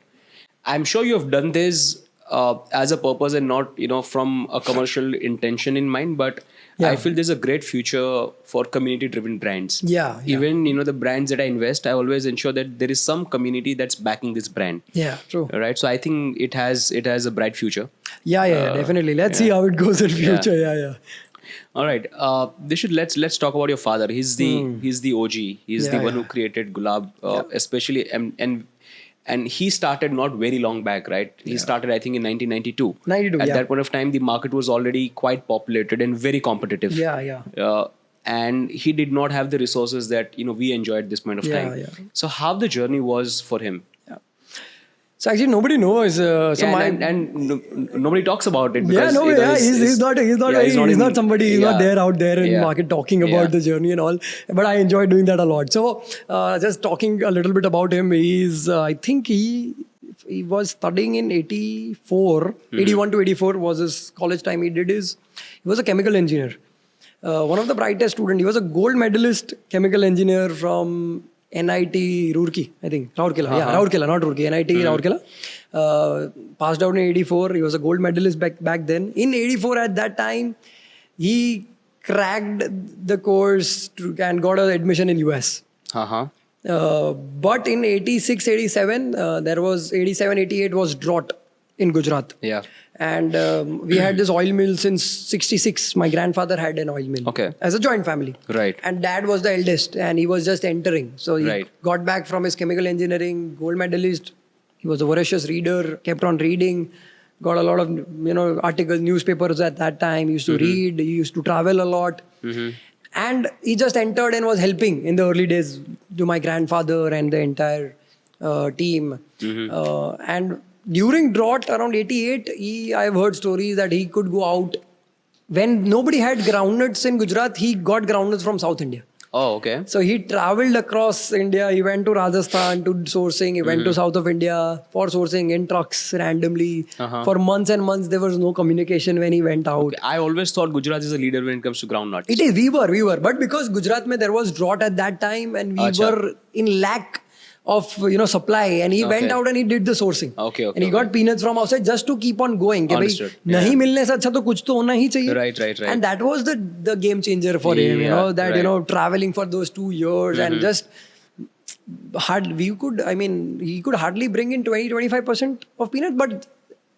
I'm sure you have done this as a purpose and not, from a commercial intention in mind, but I feel there's a great future for community-driven brands. Yeah. Even, the brands that I invest, I always ensure that there is some community that's backing this brand. Yeah, true. Right. So I think it has a bright future. Yeah, definitely. Let's see how it goes in future. Yeah. All right, Dishit, let's talk about your father. He's the OG. He's the one who created Gulab, especially and he started not very long back, right? He started, I think, in 1992. At that point of time, the market was already quite populated and very competitive. And he did not have the resources that we enjoyed at this point of time. So how the journey was for him? So actually nobody knows. Nobody talks about it. Because he's not somebody. He's not there out there in market talking about the journey and all. But I enjoy doing that a lot. So just talking a little bit about him, I think he was studying in 84, 81 to 84 was his college time. He was a chemical engineer. One of the brightest students. He was a gold medalist chemical engineer from NIT Roorkee, I think. Rourkela, not Roorkee. NIT Rourkela. Passed out in 84. He was a gold medalist back then. In 84 at that time, he cracked the course and got an admission in US. But in 86, 87, 88 was drought in Gujarat. Yeah. And we had this oil mill since 66. My grandfather had an oil mill. Okay. As a joint family. Right. And dad was the eldest and he was just entering. So he got back from his chemical engineering, gold medalist. He was a voracious reader, kept on reading, got a lot of articles, newspapers at that time. He used to read, he used to travel a lot. And he just entered and was helping in the early days to my grandfather and the entire team. And during drought around 88, I've heard stories that he could go out. When nobody had groundnuts in Gujarat, he got groundnuts from South India. Oh, okay. So he traveled across India. He went to Rajasthan to sourcing. He went to south of India for sourcing in trucks randomly. For months and months, there was no communication when he went out. Okay. I always thought Gujarat is a leader when it comes to groundnuts. It is. We were. But because Gujarat there was drought at that time and we were in lack of supply, and he went out and he did the sourcing. And he got peanuts from outside just to keep on going. Understood. Nahi milne se achha to kuch to hona hi chahiye. Right. And that was the game changer for him. Traveling for those 2 years and just he could hardly bring in 20-25% of peanuts, but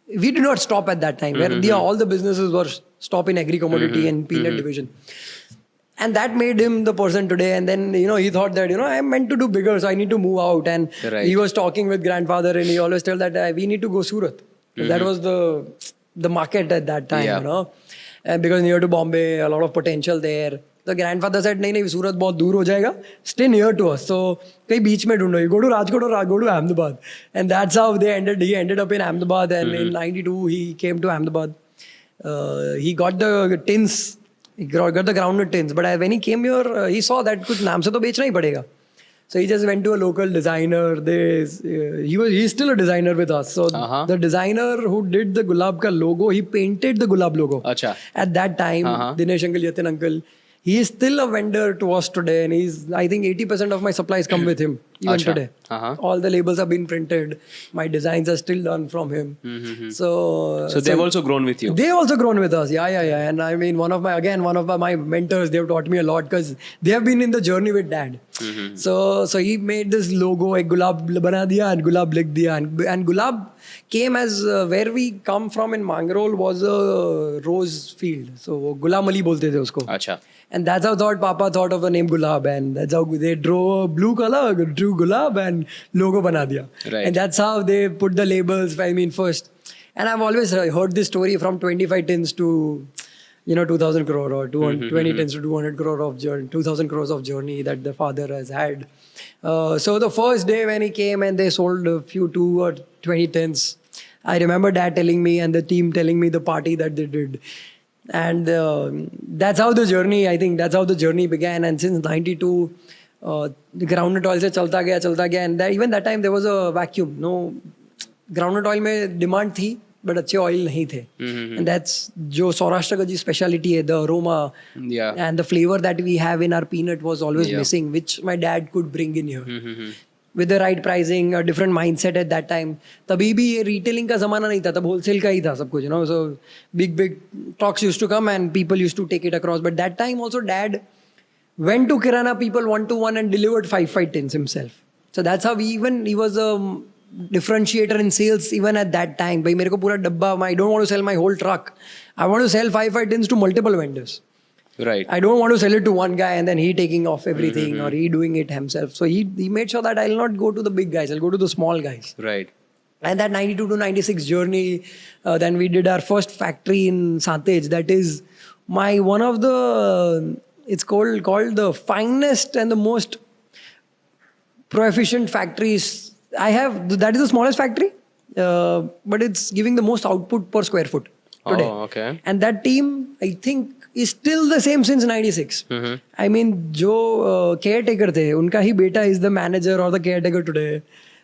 we did not stop at that time. Where all the businesses were stop in agri commodity and peanut division. And that made him the person today. And then, he thought that, I'm meant to do bigger, so I need to move out. And he was talking with grandfather and he always told that we need to go Surat. That was the market at that time, And because near to Bombay, a lot of potential there. The grandfather said, nahi, Surat bahut dur ho jayega. Stay near to us. So, kahin beech mein dhundo. You go to Rajkot or go to Ahmedabad. And that's how he ended up in Ahmedabad. And in 92, he came to Ahmedabad. He got the tins. He got the groundnut tins. But when he came here, he saw that कुछ नाम से तो बेचना ही पड़ेगा. So he just went to a local designer. He's still a designer with us. So the designer who did the Gulab ka logo, he painted the Gulab logo. Achha. At that time, Dinesh uncle, Yatin uncle, he is still a vendor to us today. And I think 80% of my supplies come with him even today. All the labels have been printed. My designs are still done from him. So they've also grown with you. They've also grown with us. Yeah. And I mean, one of my mentors, they've taught me a lot because they have been in the journey with dad. So he made this logo, ek gulab bana diya and gulab likh diya. And gulab came as where we come from in Mangrol was a rose field. So Gulam Ali bolte the usko. Acha. And that's how Papa thought of the name Gulab, and that's how they drew a blue color, drew Gulab and logo bana diya. Right. And that's how they put the labels, first. And I've always heard this story from 25 tins to 2,000 crore or 20 tins to 200 crore of journey, 2,000 crores of journey that the father has had. So the first day when he came and they sold a few 2 or 20 tins, I remember dad telling me and the team telling me the party that they did. And that's how the journey began. And since 92, the groundnut oil se chalta gaya. And even that time there was a vacuum. No, groundnut oil mein demand thi, but अच्छे oil nahi the. And that's jo Saurashtra ka ji speciality hai, the aroma and the flavor that we have in our peanut was always missing, which my dad could bring in here. With the right pricing, a different mindset at that time. तभी भी ये retailing का ज़माना नहीं था, तब wholesale का ही था सब कुछ, So big talks used to come and people used to take it across. But that time also dad went to Kirana people 1-to-1 and delivered 5 tins himself. So that's how he was a differentiator in sales even at that time. भाई मेरे को पूरा डब्बा, I don't want to sell my whole truck. I want to sell 5 tins to multiple vendors. Right. I don't want to sell it to one guy and then he taking off everything or he doing it himself. So he made sure that I'll not go to the big guys, I'll go to the small guys. Right. And that 92 to 96 journey, then we did our first factory in Santej. That is one of the, it's called the finest and the most proficient factories I have. That is the smallest factory, but it's giving the most output per square foot today. Oh, okay. And that team, I think, is still the same since 96. I mean, जो caretaker थे, उनका ही बेटा is the manager or the caretaker today.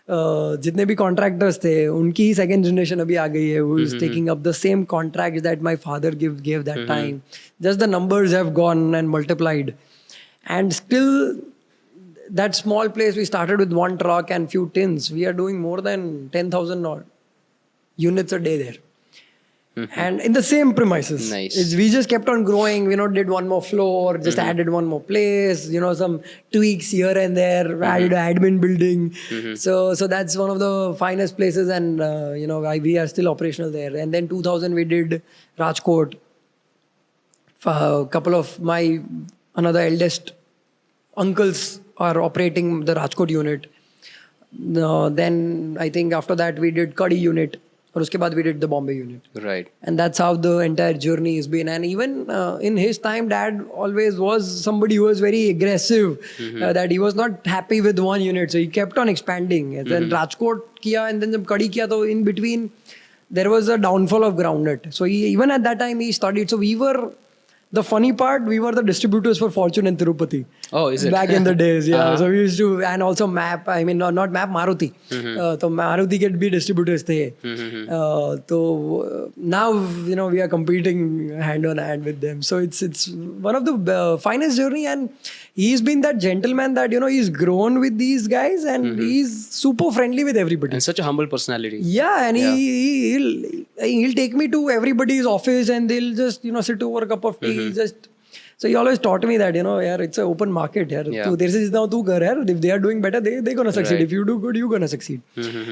जितने भी contractors थे, उनकी ही second generation अभी आ गई है, who is taking up the same contracts that my father gave that time. Just the numbers have gone and multiplied. And still, that small place, we started with one truck and few tins. We are doing more than 10,000 units a day there. And in the same premises. Nice. We just kept on growing. Did one more floor, just added one more place, some tweaks here and there, added an admin building. So that's one of the finest places, and we are still operational there. And then 2000 we did Rajkot. A couple of my another eldest uncles are operating the Rajkot unit. Then I think after that we did Kadi unit. और उसके बाद we did the Bombay unit. Right. And that's how the entire journey has been. And even in his time, dad always was somebody who was very aggressive, that he was not happy with one unit. So he kept on expanding. And then Rajkot kiya, and then jab Kadi kiya, so in between, there was a downfall of groundnut. So even at that time, he studied. So the funny part, we were the distributors for Fortune and Tirupati. Oh, is it? Back in the days, yeah. So we used to, and also MAP, not MAP, Maruti. So Maruti could be distributors the. So now, we are competing hand on hand with them. So it's one of the finest journey, and he's been that gentleman that, he's grown with these guys and he's super friendly with everybody. And such a humble personality. Yeah, and he'll take me to everybody's office and they'll just, sit over a cup of tea. So he always taught me that, it's an open market here. Yeah. So there is now tu kar hai. If they are doing better, they're going to succeed. Right. If you do good, you're going to succeed.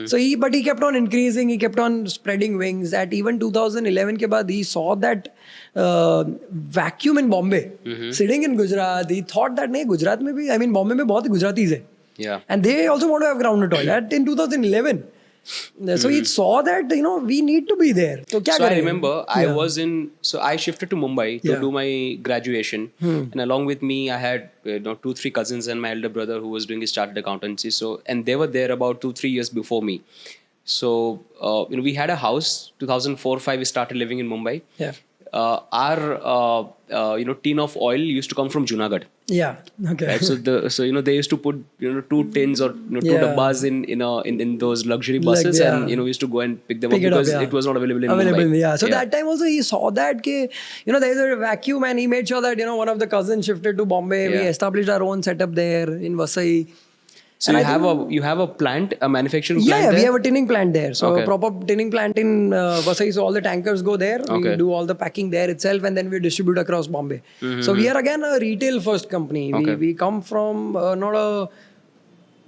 So he kept on increasing. He kept on spreading wings. At even 2011 ke baad, he saw that vacuum in Bombay. Sitting in Gujarat, he thought that, Gujarat mein bhi, Bombay mein bahut Gujaratis hai. Yeah. And they also want to have groundnut oil. In 2011. So he saw that, we need to be there. So I remember I shifted to Mumbai to do my graduation. And along with me, I had 2-3 cousins and my elder brother who was doing his chartered accountancy. So, and they were there about 2-3 years before me. So, we had a house, 2004-5, we started living in Mumbai. Yeah. our tin of oil used to come from Junagadh. Yeah. Okay. Right, so they used to put 2 tins or 2 dabbas in those luxury buses, and we used to go and pick them up because it was not available in Mumbai. Yeah. So that time also he saw that there is a vacuum, and he made sure that one of the cousins shifted to Bombay. We established our own setup there in Vasai. So you have a plant, a manufacturing plant. Yeah, there? we have a tinning plant there. So a proper tinning plant in Vasai. So all the tankers go there. We do all the packing there itself, and then we distribute across Bombay. So we are again a retail first company. We come from not a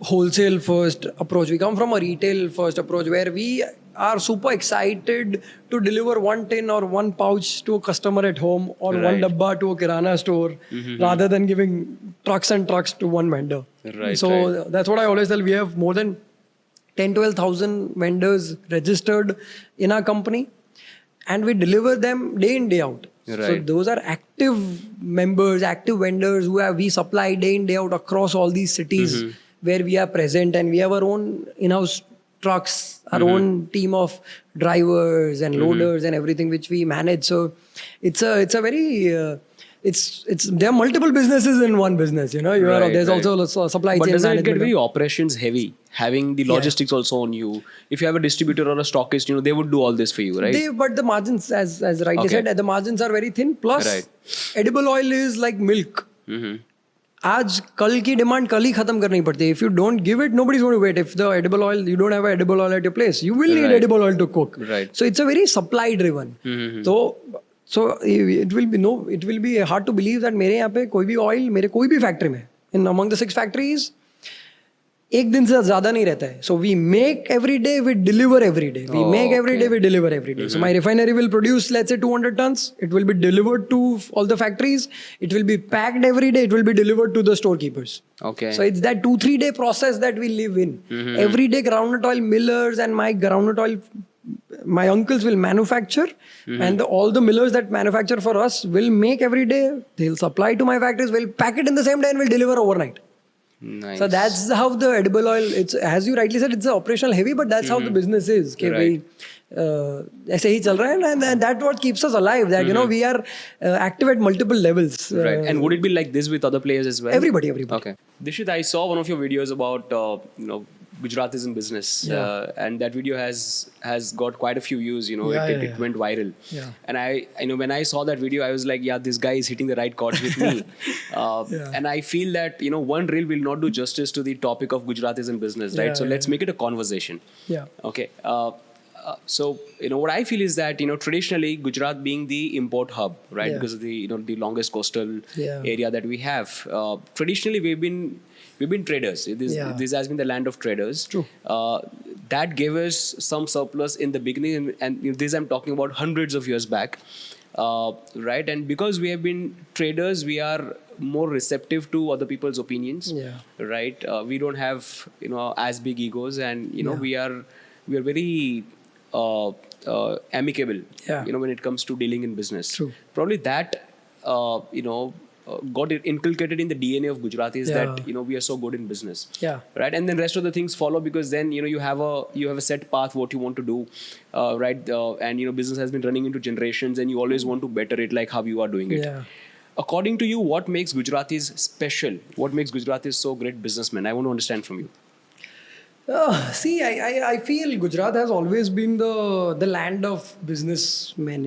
wholesale first approach. We come from a retail first approach where we are super excited to deliver 1 tin or 1 pouch to a customer at home, or 1 dabba to a kirana store, rather than giving trucks and trucks to one vendor. So that's what I always tell. We have more than 10-12,000 vendors registered in our company, and we deliver them day in, day out. So those are active members, active vendors we supply day in, day out across all these cities where we are present, and we have our own in-house trucks, our own team of drivers and loaders and everything which we manage. So it's a very there are multiple businesses in one business. There's also a supply chain. But doesn't management. it get very operations heavy, having the logistics also on you? If you have a distributor or a stockist, they would do all this for you, right? But the margins, as rightly said, the margins are very thin. Plus, edible oil is like milk. आज कल की demand कल ही खत्म करनी पड़ती है. If you don't give it, nobody's going to wait. If the edible oil, you don't have edible oil at your place, you will need edible oil to cook. So it's a very supply driven. So it will be hard to believe that मेरे यहाँ पे कोई भी oil मेरे कोई भी factory में, in among the 6 factories, एक दिन से ज़्यादा नहीं रहता है. So we make every day, we deliver every day. We make every day, we deliver every day. So my refinery will produce, let's say, 200 tons. It will be delivered to all the factories. It will be packed every day. It will be delivered to the storekeepers. So it's that 2-3 day process that we live in. Every day groundnut oil millers and my groundnut oil, my uncles will manufacture, and all the millers that manufacture for us will make every day. They'll supply to my factories. We'll pack it in the same day and we'll deliver overnight. Nice. So that's how the edible oil, it's, as you rightly said, it's operational heavy, but that's how the business is. ऐसे ही चल रहा है, and that's what keeps us alive, that we are active at multiple levels. And would it be like this with other players as well? Everybody. Okay. Dishit, I saw one of your videos about Gujaratis in business, and that video has got quite a few views. It went viral. And I when I saw that video, I was like, this guy is hitting the right chords with me. And I feel that one reel will not do justice to the topic of Gujaratis in business, right? So let's make it a conversation. Okay. So what I feel is that traditionally Gujarat being the import hub, right? Because of the the longest coastal area that we have. Traditionally we've been traders. This has been the land of traders. True. That gave us some surplus in the beginning, and this I'm talking about hundreds of years back, right? And because we have been traders, we are more receptive to other people's opinions, right? We don't have as big egos, and we are very amicable, when it comes to dealing in business. True. Probably that got it inculcated in the DNA of Gujaratis, that we are so good in business, right? And then rest of the things follow, because then you have a set path what you want to do, right? And business has been running into generations, and you always want to better it, like how you are doing it. According to you, what makes Gujaratis special? What makes Gujaratis so great businessmen? I want to understand from you. See, I feel Gujarat has always been the land of businessmen.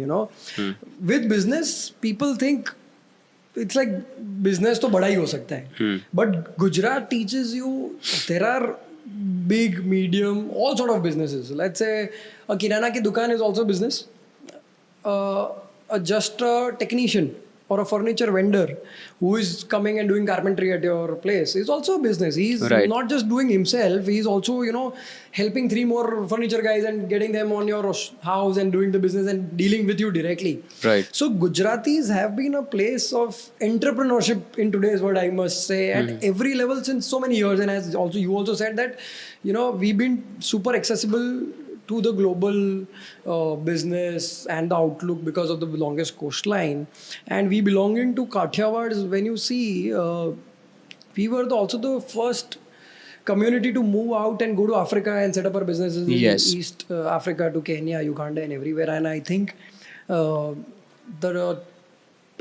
With business, people think it's like business to bada hi ho sakta hai. But Gujarat teaches you there are big, medium, all sort of businesses. Let's say a kirana ki dukan is also business. Just a technician or a furniture vendor who is coming and doing carpentry at your place is also a business. He's not just doing himself, he's also, helping 3 more furniture guys and getting them on your house and doing the business and dealing with you directly. Right. So Gujaratis have been a place of entrepreneurship in today's world, I must say, at every level since so many years. And as you also said that, we've been super accessible to the global business and the outlook because of the longest coastline. And we belonging to Kathiawars, when you see, we were also the first community to move out and go to Africa and set up our businesses in East Africa, to Kenya, Uganda and everywhere. And I think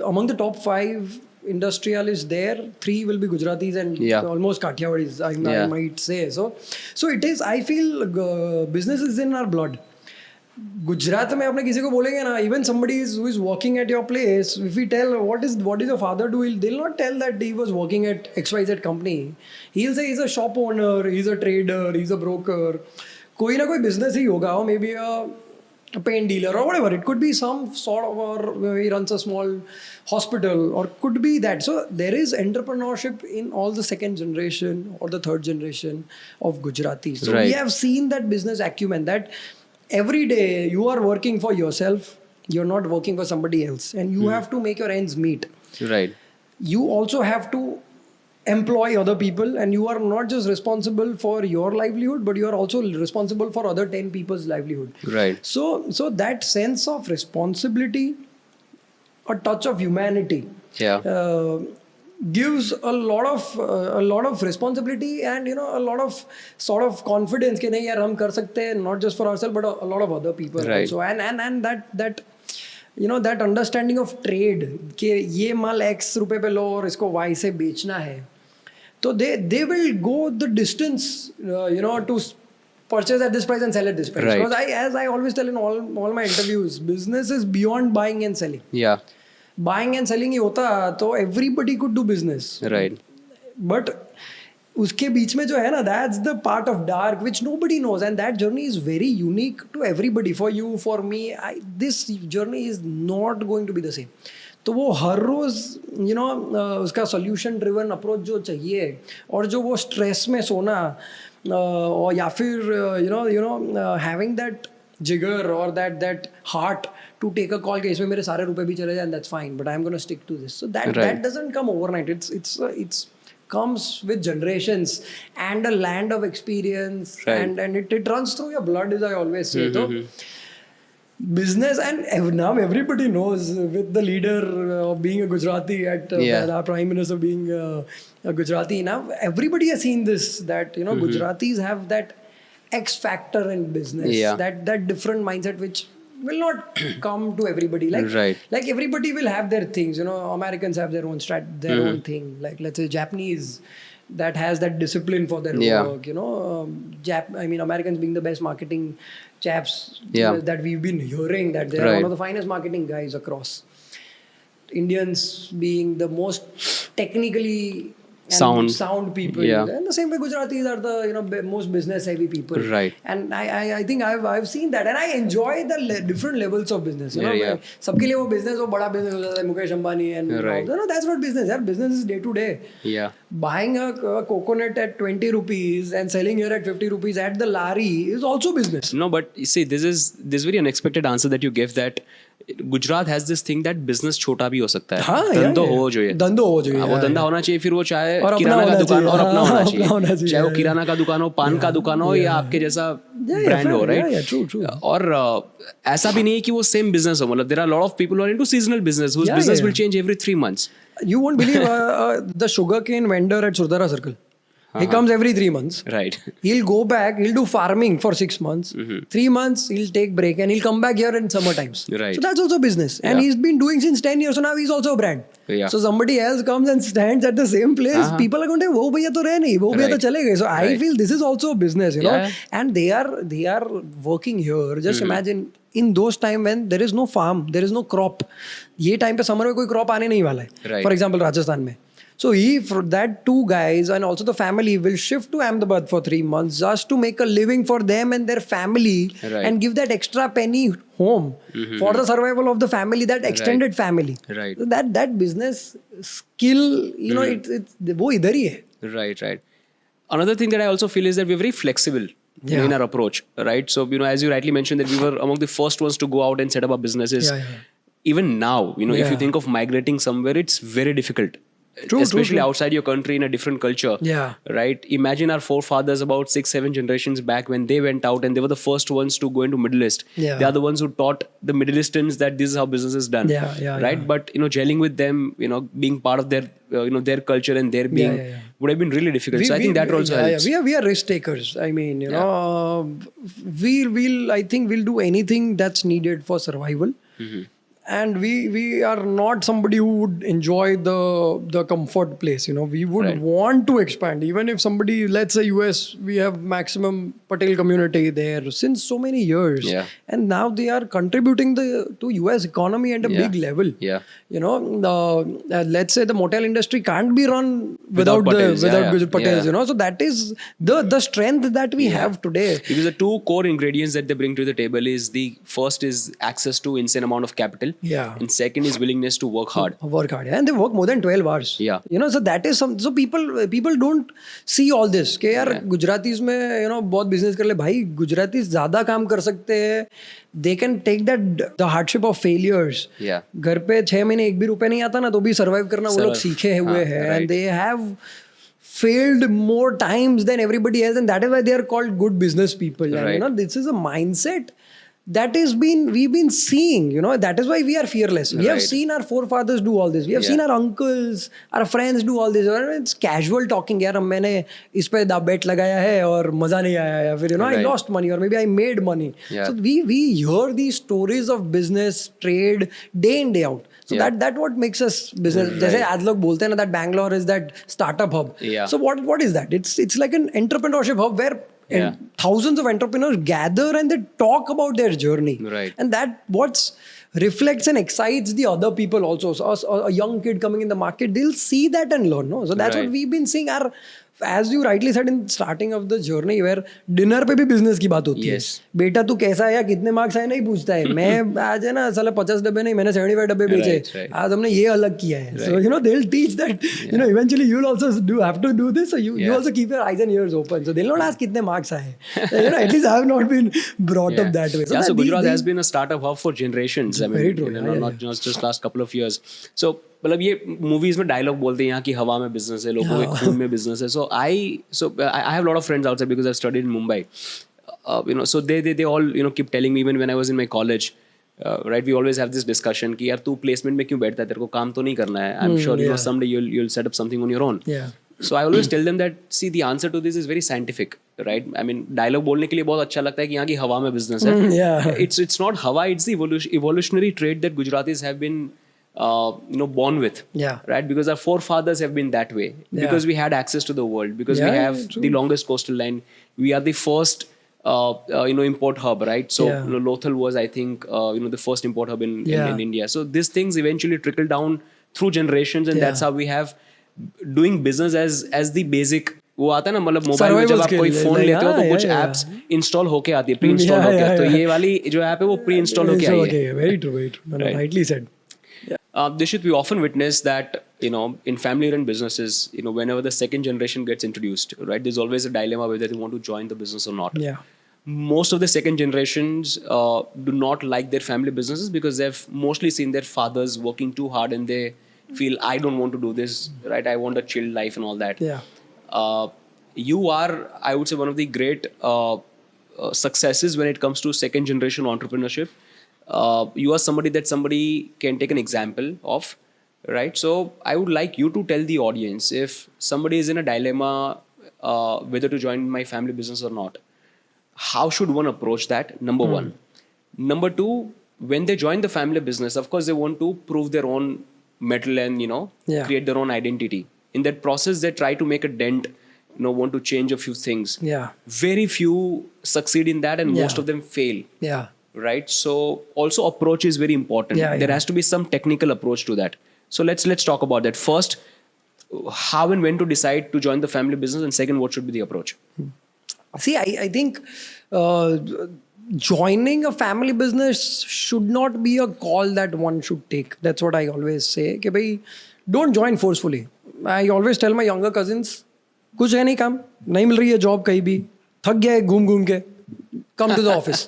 among the top 5 industrialists there, 3 will be Gujaratis and almost Kathiawadis, I might say. So it is, I feel business is in our blood. Gujarat में आपने किसी को बोलेंगे ना, even somebody who is working at your place, if we tell what is your father do, they'll not tell that he was working at XYZ company. He'll say he's a shop owner, he's a trader, he's a broker. कोई ना कोई business ही होगा, or maybe a paint dealer or whatever. It could be some sort of, or he runs a small hospital, or could be that. So there is entrepreneurship in all the second generation or the third generation of Gujaratis. So we have seen that business acumen, that every day you are working for yourself, you're not working for somebody else, and you have to make your ends meet. Right. You also have to employ other people, and you are not just responsible for your livelihood, but you are also responsible for other 10 people's livelihood. Right. So that sense of responsibility, a touch of humanity, gives a lot of responsibility, and a lot of sort of confidence कि नहीं यार हम कर सकते हैं, not just for ourselves but a lot of other people also, and that that understanding of trade कि ये माल X रुपए पे लो और इसको Y से बेचना है, तो they will go the distance to purchase at this price and sell at this price. Because as I always tell in all my interviews, business is beyond buying and selling. Buying and selling ही होता तो everybody could do business. Right. But उसके बीच में जो है ना, that's the part of dark which nobody knows, and that journey is very unique to everybody. For you, for me, this journey is not going to be the same. तो वो हर रोज उसका solution driven approach जो चाहिए, और जो वो stress में सोना, और या फिर having that jigger or that heart to take a call कि इसमें मेरे सारे रुपए भी चले जाए, and that's fine, but I'm going to stick to this. So that doesn't come overnight. It's comes with generations and a land of experience, and it runs through your blood, as I always say. So business, and now everybody knows, with the leader of being a Gujarati, at our prime minister being a Gujarati, now everybody has seen this, that Gujaratis have that X factor in business, that different mindset which will not come to everybody. Like everybody will have their things. Americans have their own own thing. Like let's say Japanese, that has that discipline for their work. Americans being the best marketing chaps that we've been hearing, that they are one of the finest marketing guys across. Indians being the most technically sound people, and the same way Gujaratis are the most business heavy people, and I think I've seen that, and I enjoy the different levels of business. सबके लिए वो business वो बड़ा business हो जाता है, Mukesh Ambani and that's not business. Business is day to day. Buying a coconut at 20 rupees and selling here at 50 rupees at the lari is also business. No, but you see, this is very unexpected answer that you give, that Gujarat has this thing that business छोटा भी हो सकता है, धंधो हो चाहिए, वो धंधा होना चाहिए, फिर वो चाहे किराना का दुकान और अपना होना चाहिए, चाहे वो किराना का दुकान हो, पान का दुकान हो, या आपके जैसा ब्रांड हो, राइट? और ऐसा भी नहीं है कि वो सेम बिजनेस हो, मतलब there are a lot of people who are into seasonal business whose business will change every 3 months. You won't believe the sugarcane vendor at Surdara Circle. He comes every 3 months. Right. He'll go back, he'll do farming for 6 months. 3 months, he'll take break, and he'll come back here in summer times. Right. So that's also business. And he's been doing since 10 years. So now he's also a brand. So somebody else comes and stands at the same place. People are going to say, wo bhaiya to rahe nahi, wo bhaiya to chale gaye. So I feel this is also a business, And they are working here. Just imagine, in those time when there is no farm, there is no crop. ये time पे summer में कोई crop आने नहीं वाला है. For example, Rajasthan में. So for that 2 guys and also the family will shift to Ahmedabad for 3 months just to make a living for them and their family, and give that extra penny home for the survival of the family, that extended family. Right. So that business skill, it's वो इधर ही है. Right. Another thing that I also feel is that we're very flexible in our approach, right? So, as you rightly mentioned, that we were among the first ones to go out and set up our businesses. Even now, if you think of migrating somewhere, it's very difficult. Especially outside your country in a different culture. Right? Imagine our forefathers about 6-7 generations back, when they went out and they were the first ones to go into Middle East. They are the ones who taught the Middle Easterns that this is how business is done. Right? But gelling with them, being part of their their culture and their being would have been really difficult. So I think that also helps. We are risk takers. I mean, I think we'll do anything that's needed for survival. and we are not somebody who would enjoy the comfort place. We would want to expand. Even if somebody, let's say US, we have maximum Patel community there since so many years, and now they are contributing to US economy at a big level. Let's say the motel industry can't be run without Patels. So that is the strength that we have today, because the two core ingredients that they bring to the table is the first is access to insane amount of capital. And second is willingness to work hard. And they work more than 12 hours. So that is some. So people don't see all this. कि यार Gujaratis में बहुत business कर ले भाई. Gujaratis ज़्यादा काम कर सकते हैं. They can take the hardship of failures. घर पे 6 महीने एक भी रुपए नहीं आता ना तो भी survive करना वो लोग सीखे हुए हैं. And they have failed more times than everybody else, and that is why they are called good business people. And this is a mindset that we've been seeing. That is why we are fearless. We have seen our forefathers do all this. We have seen our uncles, our friends do all this. It's casual talking. यार मैंने इस पे bet लगाया है और मजा नहीं आया, या फिर I lost money, or maybe I made money. So we hear these stories of business, trade day in day out. So that what makes us business. जैसे आज लोग बोलते हैं ना that Bangalore is that startup hub. So what is that? It's like an entrepreneurship hub where thousands of entrepreneurs gather and they talk about their journey. And that what reflects and excites the other people also. So a young kid coming in the market, they'll see that and learn. So that's what we've been seeing. As you rightly said in starting of the journey, where dinner पे भी business की बात होती है. बेटा तू कैसा है या कितने मार्क्स आए नहीं पूछता है. मैं आज है ना साला 50 डब्बे नहीं, मैंने 75 डब्बे बेचे. आज हमने ये अलग किया है. So they'll teach that. Eventually you'll also have to do this. So you also keep your eyes and ears open. So they'll not ask कितने मार्क्स आए. At least I have not been brought up that way. So Gujarat has been a startup hub for generations. I mean, very true. Not just last couple of years. So मतलब ये movies में dialogue बोलते हैं यहाँ की हवा में business है, लोगों के खून में बिजनेस है. So I have lot of friends outside because I studied in Mumbai. So they all keep telling me, even when I was in my college, right, we always have this discussion कि यार तू placement में क्यों बैठता है, तेरे को काम तो नहीं करना है. I'm sure someday you'll set up something on your own. So I always tell them that, see, the answer to this is very scientific, right? I mean, dialogue बोलने के लिए बहुत अच्छा लगता है कि यहाँ की हवा में बिजनेस है. It's not हवा, it's the evolutionary trait that Gujaratis have been born with, right? Because our forefathers have been that way, because we had access to the world, because we have the longest coastal line. We are the first import hub, right? So Lothal was, I think, the first import hub in India. So these things eventually trickle down through generations, and that's how we have doing business as the basic. वो आता है ना, मतलब mobile में जब आप कोई phone लेते हो तो कुछ एप्स इंस्टॉल होके आती है, प्री इंस्टॉल होके. तो ये वाली जो ऐप है वो प्री इंस्टॉल होके आई है. Very true. Rightly said. Dishit, we often witness that, in family-run businesses, whenever the second generation gets introduced, right, there's always a dilemma whether they want to join the business or not. Most of the second generations do not like their family businesses because they've mostly seen their fathers working too hard, and they feel, I don't want to do this, right? I want a chilled life and all that. You are, I would say, one of the great successes when it comes to second generation entrepreneurship. You are somebody that somebody can take an example of, right? So I would like you to tell the audience, if somebody is in a dilemma whether to join my family business or not, how should one approach that? Number one. Number two, when they join the family business, of course they want to prove their own mettle and create their own identity. In that process they try to make a dent, want to change a few things. Very few succeed in that, and most of them fail. Right? So also approach is very important. There has to be some technical approach to that. So let's talk about that. First, how and when to decide to join the family business, and second, what should be the approach? See, I think joining a family business should not be a call that one should take. That's what I always say. कि भाई, don't join forcefully. I always tell my younger cousins, कुछ है नहीं काम, नहीं मिल रही है job कहीं भी, थक गया है घूम के, come to the office.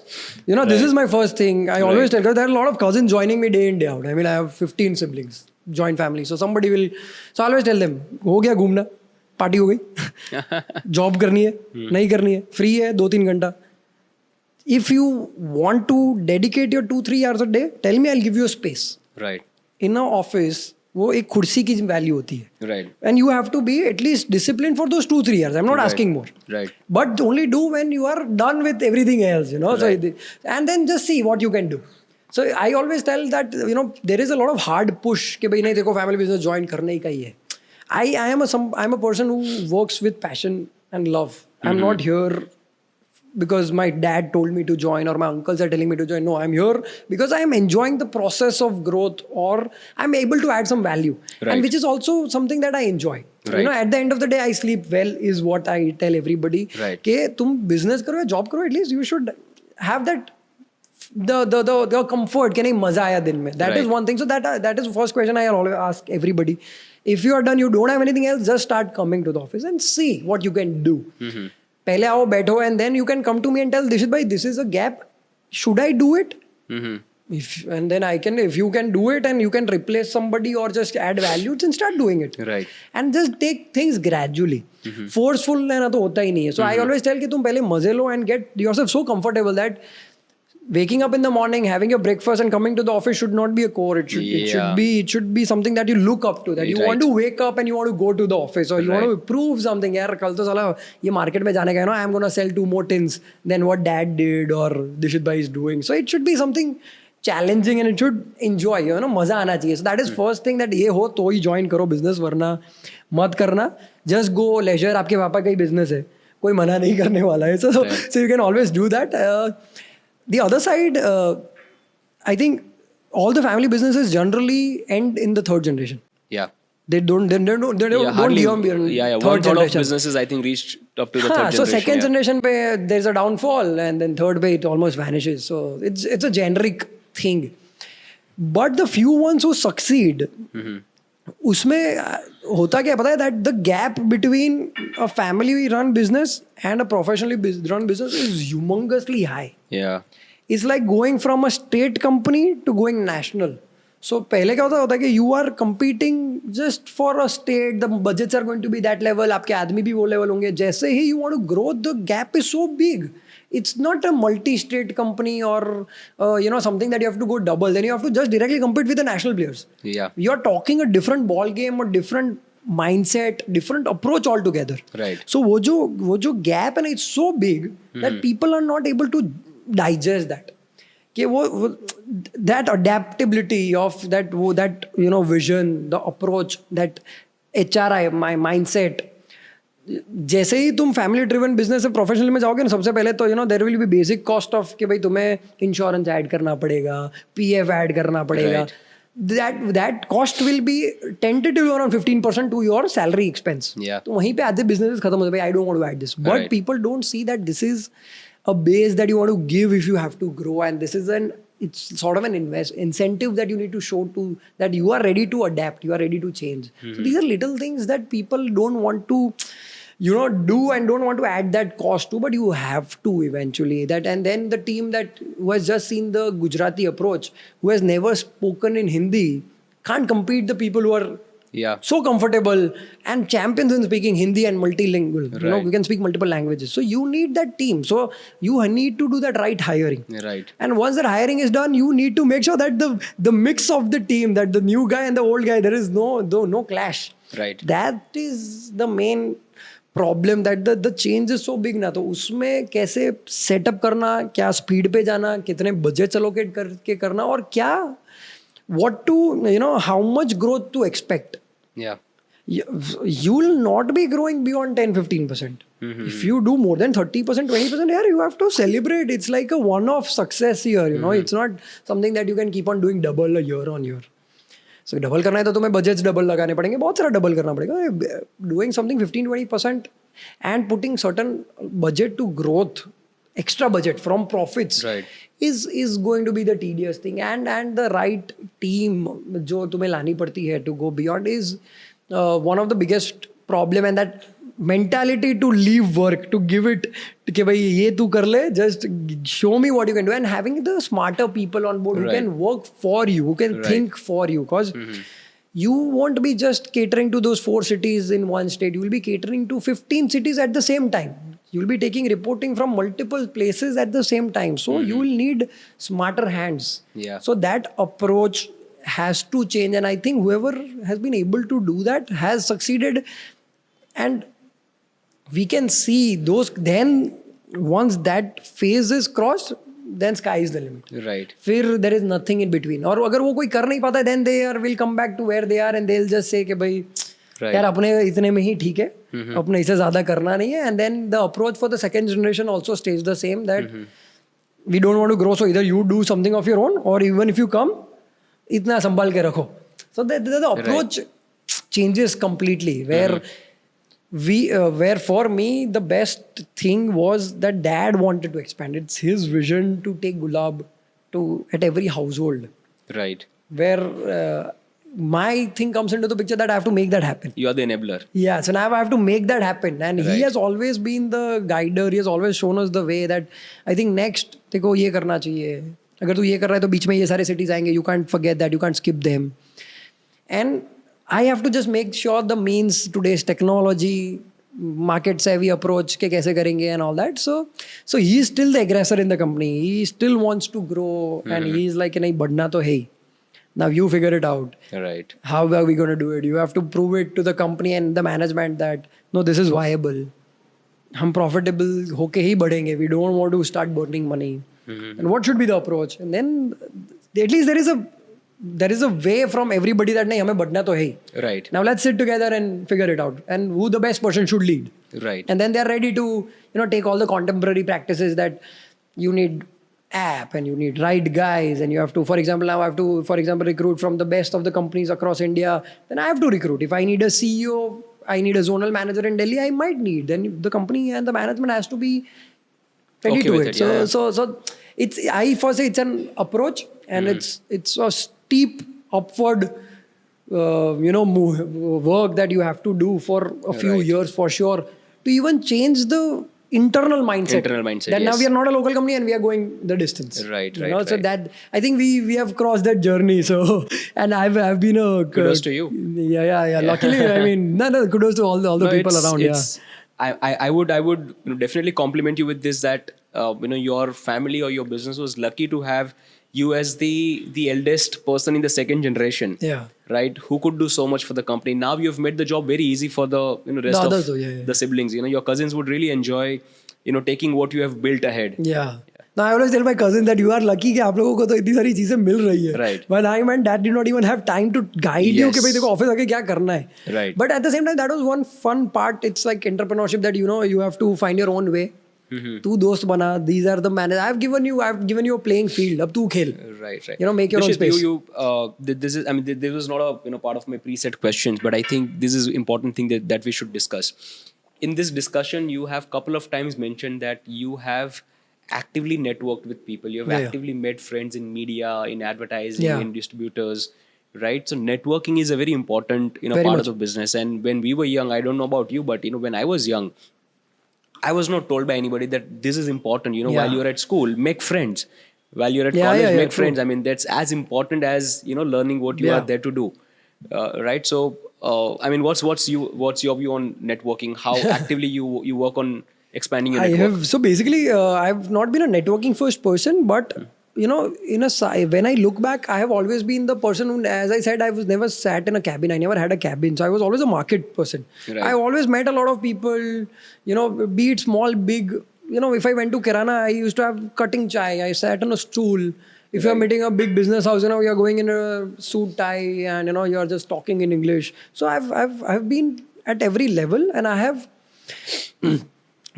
This is my first thing. I always tell, because there are a lot of cousins joining me day in, day out. I mean, I have 15 siblings, joint family. So somebody will, so I always tell them, हो गया घूमना, party हो गई, job करनी है, नहीं करनी है, फ्री है 2-3 घंटा. If you want to dedicate your 2-3 hours a day, tell me, I'll give you a space. Right. In an office, वो एक कुर्सी की वैल्यू होती है. Right. And you have to be at least disciplined for those 2-3 years. I'm not asking more. Right. But only do when you are done with everything else, So and then just see what you can do. So I always tell that, there is a lot of hard push कि भाई नहीं देखो family business join करने ही का ही है. I'm a person who works with passion and love. I'm not here because my dad told me to join or my uncles are telling me to join. No, I'm here because I am enjoying the process of growth, or I'm able to add some value. Right. And which is also something that I enjoy. Right. At the end of the day, I sleep well is what I tell everybody. Right. कि तुम business करो या job करो, at least you should have that the comfort कि नहीं मजा आया दिन में. That is one thing. So that is the first question I always ask everybody. If you are done, you don't have anything else, just start coming to the office and see what you can do. पहले आओ बैठो and then you can come to me and tell Dishit bhai, this is a gap. Should I do it? And then if you can do it and you can replace somebody or just add value, then start doing it. Right. And just take things gradually. Forceful रहना तो होता ही नहीं है. So I always tell कि तुम पहले मजे लो and get yourself so comfortable that waking up in the morning, having your breakfast and coming to the office should not be a core. It should be something that you look up to. That you want to wake up and you want to go to the office, or you want to prove something. यार कल तो साला ये market में जाने का है ना. I'm gonna sell 2 more tins than what dad did or Dishit bhai is doing. So it should be something challenging and it should enjoy. मजा आना चाहिए. So that is first thing, that ये हो तो ही join करो business, वरना मत करना. Just go leisure. आपके पापा का ही business है, कोई मना नहीं करने वाला है. So you can always do that. The other side, I think all the family businesses generally end in the third generation. Yeah. They don't third one generation. Third of businesses I think reached up to the third generation. So second generation pe there's a downfall, and then third pe it almost vanishes. So it's a generic thing. But the few ones who succeed, उसमें होता क्या पता है, that the gap between a family run business and a professionally run business is humongously high. Yeah. It's like going from a state company to going national. So पहले क्या होता है कि you are competing just for a state, the budgets are going to be that level, आपके आदमी भी वो level होंगे. जैसे ही you want to grow, the gap is so big. It's not a multi-state company or something that you have to go double. Then you have to just directly compete with the national players. Yeah. You're talking a different ball game, a different mindset, different approach altogether. Right. So वो जो gap है, it's so big that people are not able to digest that. कि वो that adaptability of that vision, the approach, that HRI, my mindset. जैसे ही तुम family driven business से professional में जाओगे ना, सबसे पहले तो there will be basic cost of कि भाई तुम्हें इंश्योरेंस ऐड करना पड़ेगा, पीएफ ऐड करना पड़ेगा. that cost will be tentatively around 15% to your salary expense. तो वहीं पे आधे businesses खत्म होते हैं. I don't want to add this, but people don't see that this is a base that you want to give if you have to grow, and this is it's sort of an incentive that you need to show to that you are ready to adapt, you are ready to change. So these are little things that people don't want to do and don't want to add that cost to, but you have to eventually. That, and then the team that who has just seen the Gujarati approach, who has never spoken in Hindi, can't compete the people who are so comfortable and champions in speaking Hindi and multilingual. We can speak multiple languages. So you need that team. So you need to do that right hiring. Right. And once that hiring is done, you need to make sure that the mix of the team, that the new guy and the old guy, there is no clash. Right. That is the main problem that the change is so big ना. तो उसमें कैसे setup करना, क्या speed पे जाना, कितने budget allocate करके करना, और क्या what to how much growth to expect. You will not be growing beyond 10-15%. If you do more than 30%, 20%, you have to celebrate. It's like a one-off success here. It's not something that you can keep on doing double a year on year. So double करना है तो तुम्हें budgets double लगाने पड़ेंगे, बहुत सारा double करना पड़ेगा. Doing something 15-20% and putting certain budget to growth, extra budget from profits, is going to be the tedious thing. And the right team जो तुम्हें लानी पड़ती है to go beyond is one of the biggest problem. And that mentality to leave work, to give it कि भाई ये तू कर ले, just show me what you can do, and having the smarter people on board who can work for you, who can think for you, because you won't be just catering to those 4 cities in one state. You will be catering to 15 cities at the same time. You will be taking reporting from multiple places at the same time. So you will need smarter hands. So that approach has to change, and I think whoever has been able to do that has succeeded. And we can see those, then once that phase is crossed, then sky is the limit. Right. फिर there is nothing in between. और अगर वो कोई कर नहीं पाता है, then they will come back to where they are and they'll just say कि भाई यार अपने इतने में ही ठीक है, अपने इससे ज़्यादा करना नहीं है. And then the approach for the second generation also stays the same, that we don't want to grow, so either you do something of your own, or even if you come, इतना संभाल के रखो. So the approach changes completely. Where for me the best thing was that dad wanted to expand. It's his vision to take Gulab to at every household. Right. Where my thing comes into the picture that I have to make that happen. You are the enabler. Yeah, so now I have to make that happen. And he has always been the guider. He has always shown us the way that I think next, देखो ये करना चाहिए. अगर तू ये कर रहा है तो बीच में ये सारे cities आएंगे. You can't forget that. You can't skip them. And I have to just make sure the means, today's technology, market savvy approach के कैसे करेंगे and all that. So he is still the aggressor in the company. He still wants to grow and he is like नहीं बढ़ना तो है. Now you figure it out. Right. How are we going to do it? You have to prove it to the company and the management that no, this is viable. हम profitable होके ही बढ़ेंगे. We don't want to start burning money. And what should be the approach? And then at least there is a way from everybody that नहीं हमें बढ़ना तो है ही. Right. Now let's sit together and figure it out. And who the best person should lead. Right. And then they are ready to take all the contemporary practices that you need app and you need right guys and you have to, for example, now I have to, for example, recruit from the best of the companies across India. Then I have to recruit. If I need a CEO, I need a zonal manager in Delhi, I might need. Then the company and the management has to be ready to it. So it's, I first say it's an approach and it's a steep upward work that you have to do for a few years for sure to even change the internal mindset. That now we are not a local company and we are going the distance. Right. So that I think we have crossed that journey. So and I've been a kudos to you. Yeah. Luckily, I mean, no, kudos to all the people around. I would definitely compliment you with this, that your family or your business was lucky to have you as the eldest person in the second generation. Yeah. Right, who could do so much for the company. Now you've made the job very easy for the rest of the siblings. Your cousins would really enjoy taking what you have built ahead. Yeah. Now I always tell my cousin that you are lucky कि आप लोगों को तो इतनी सारी चीजें मिल रही है. Right. But I and dad did not even have time to guide you कि भाई देखो ऑफिस आके क्या करना है. Right. But at the same time that was one fun part. It's like entrepreneurship that you have to find your own way. तू दोस्त बना. These are the managers. I've given you a playing field. अब तू खेल. Right. Make your own space. This is, this was not a part of my preset questions, but I think this is important thing that we should discuss. In this discussion, you have couple of times mentioned that you have actively networked with people. You have actively made friends in media, in advertising, in distributors. Right. So networking is a very important part of the business. And when we were young, I don't know about you, but when I was young, I was not told by anybody that this is important. While you're at school, make friends. While you're at college, make friends. I mean, that's as important as learning what you are there to do. Right. So, I mean, what's your view on networking? How actively you work on expanding your network? So basically, I've not been a networking first person, but when I look back, I have always been the person who, as I said, I was never sat in a cabin. I never had a cabin. So I was always a market person. Right. I always met a lot of people, be it small, big. If I went to Kirana, I used to have cutting chai. I sat on a stool. If you're meeting a big business house, you're going in a suit tie and, you're just talking in English. So I've been at every level and I have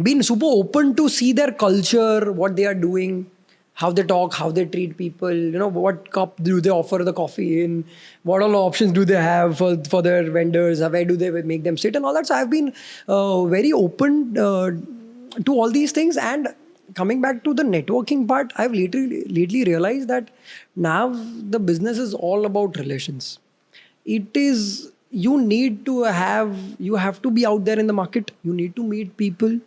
been super open to see their culture, what they are doing, how they talk, how they treat people, what cup do they offer the coffee in, what all options do they have for their vendors, where do they make them sit and all that. So I've been very open to all these things. And coming back to the networking part, I've lately realized that now the business is all about relations. It is, you have to be out there in the market. You need to meet people.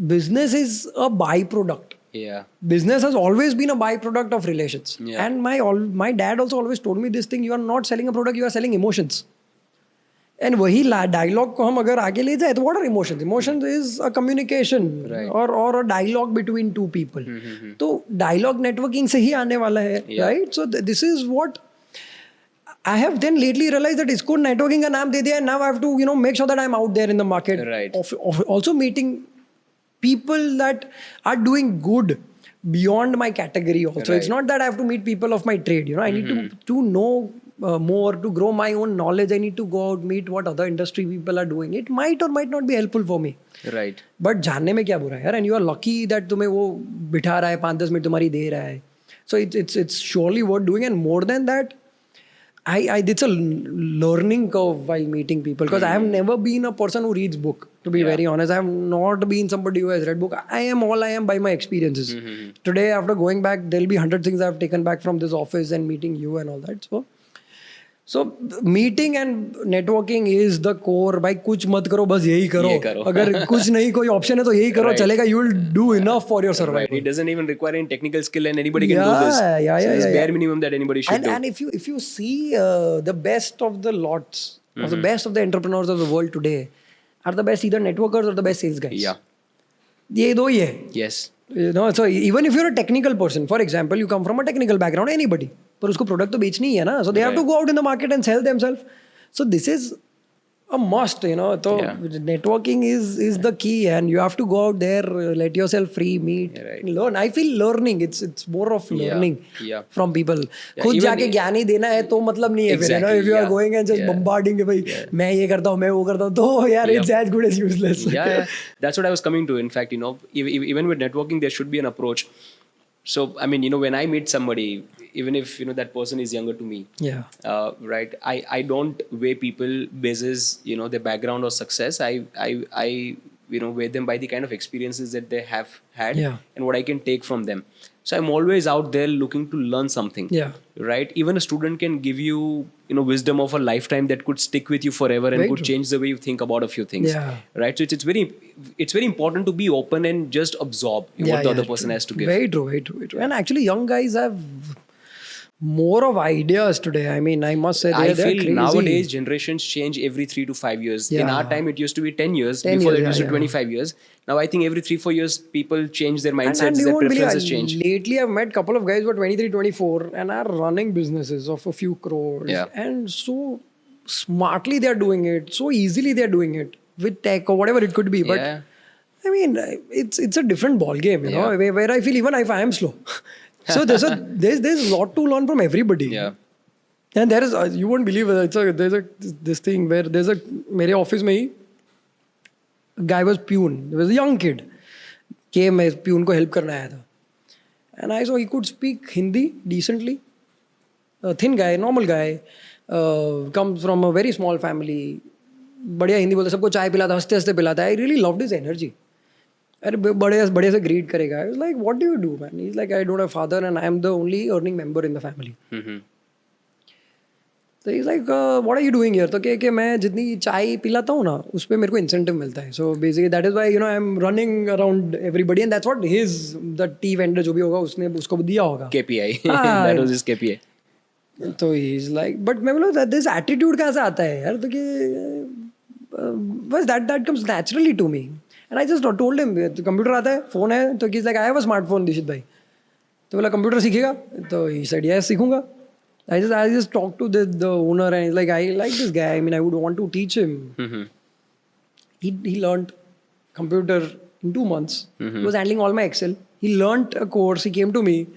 Business is a byproduct. Yeah. Business has always been a byproduct of relations. Yeah. And my dad also always told me this thing, you are not selling a product, you are selling emotions. And वही dialogue को हम अगर आगे ले जाए तो what are emotions? Emotions is a communication or a dialogue between two people. तो dialogue networking से ही आने वाला है, right? So this is what I have then lately realized that इसको networking का नाम दे दिया and now I have to make sure that I'm out there in the market. Right. Also meeting people that are doing good beyond my category also. It's not that I have to meet people of my trade, you know. I need to know more, to grow my own knowledge. I need to go out, meet what other industry people are doing. It might or might not be helpful for me. Right. But जानने में क्या बुरा है यार? And you are lucky that तुम्हें वो बिठा रहा है, 5-10 मिनट तुम्हारी दे रहा है. So it's surely worth doing. And more than that, it's a learning curve while meeting people, because I have never been a person who reads book, to be very honest. I have not been somebody who has read book. I am all I am by my experiences. Today, after going back, there'll be 100 things I've taken back from this office and meeting you and all that. So meeting and networking is the core. भाई कुछ मत करो, बस यही करो. अगर कुछ नहीं कोई option है तो यही करो, चलेगा. You will do enough for your survival. Right. It doesn't even require any technical skill, and anybody can do this. So it's bare minimum that anybody should do. And if you see the best of the lots, or the best of the entrepreneurs of the world today, are the best either networkers or the best sales guys. Yeah. ये दो ही है. Yes. You know, so even if you're a technical person, for example, you come from a technical background, anybody, पर उसको product तो बेचनी ही है ना. So they have to go out in the market and sell themselves. So this is a must, you know. So networking is the key, and you have to go out there, let yourself free, meet, learn. I feel learning. It's more of learning from people. खुद जाके ज्ञान ही देना है तो मतलब नहीं है फिर, you know. If you are going and just bombarding, भाई मैं ये करता हूँ, मैं वो करता हूँ, तो यार it's as good as useless. Yeah. That's what I was coming to. In fact, you know, even with networking, there should be an approach. So, I mean, you know, when I meet somebody, even if, you know, that person is younger to me, right, I don't weigh people basis, you know, their background or success. I you know, weigh them by the kind of experiences that they have had and what I can take from them. So I'm always out there looking to learn something. Right. Even a student can give you, you know, wisdom of a lifetime that could stick with you forever and could change the way you think about a few things. Right. So it's very important to be open and just absorb what the other person has to give. Very true. And actually, young guys have more of ideas today. I mean, I must say, I they're feel crazy. Nowadays generations change every 3 to 5 years. In our time, it used to be 10 years. Before that, it used to be 25 years. Now, I think every 3-4 years, people change their mindsets, their preferences change. Lately, I've met a couple of guys who are 23, 24 and are running businesses of a few crores. And so smartly they're doing it. So easily they're doing it with tech or whatever it could be. But I mean, it's a different ball game, you know, where I feel even if I am slow. So there's a lot to learn from everybody. And there is, you won't believe it, there's this thing where there's a, मेरे office में ही guy was peon. There was a young kid. Came as peon को help करना आया था. And I saw he could speak Hindi decently. A thin guy, normal guy, comes from a very small family. बढ़िया हिंदी बोलता, सबको चाय पिलाता, हंसते हंसते पिलाता. I really loved his energy. अरे बड़े से greet करेगा. I was like, what do you do, man? He's like, I don't have father and I am the only earning member in the family. So he's like, what are you doing here? तो कि मैं जितनी चाय पिलाता हूँ ना, उस पर मेरे को incentive मिलता है. So basically that is why, you know, I'm running around everybody, and that's what the tea vendor जो भी होगा उसने उसको दिया होगा. KPI. That was his KPI. तो he's like, but मैं बोला, this attitude कहाँ से आता है यार? तो कि बस that comes naturally to me. And I just told him, computer आता है, phone है, तो he's like, I have a smartphone, Dishit भाई. तो बोला, computer सीखेगा? तो he said, yes, सीखूंगा. I just talked to the owner, and he's like, I like this guy. I mean, I would want to teach him. He learned computer in 2 months. He was handling all my Excel. He learned a course. He came to me.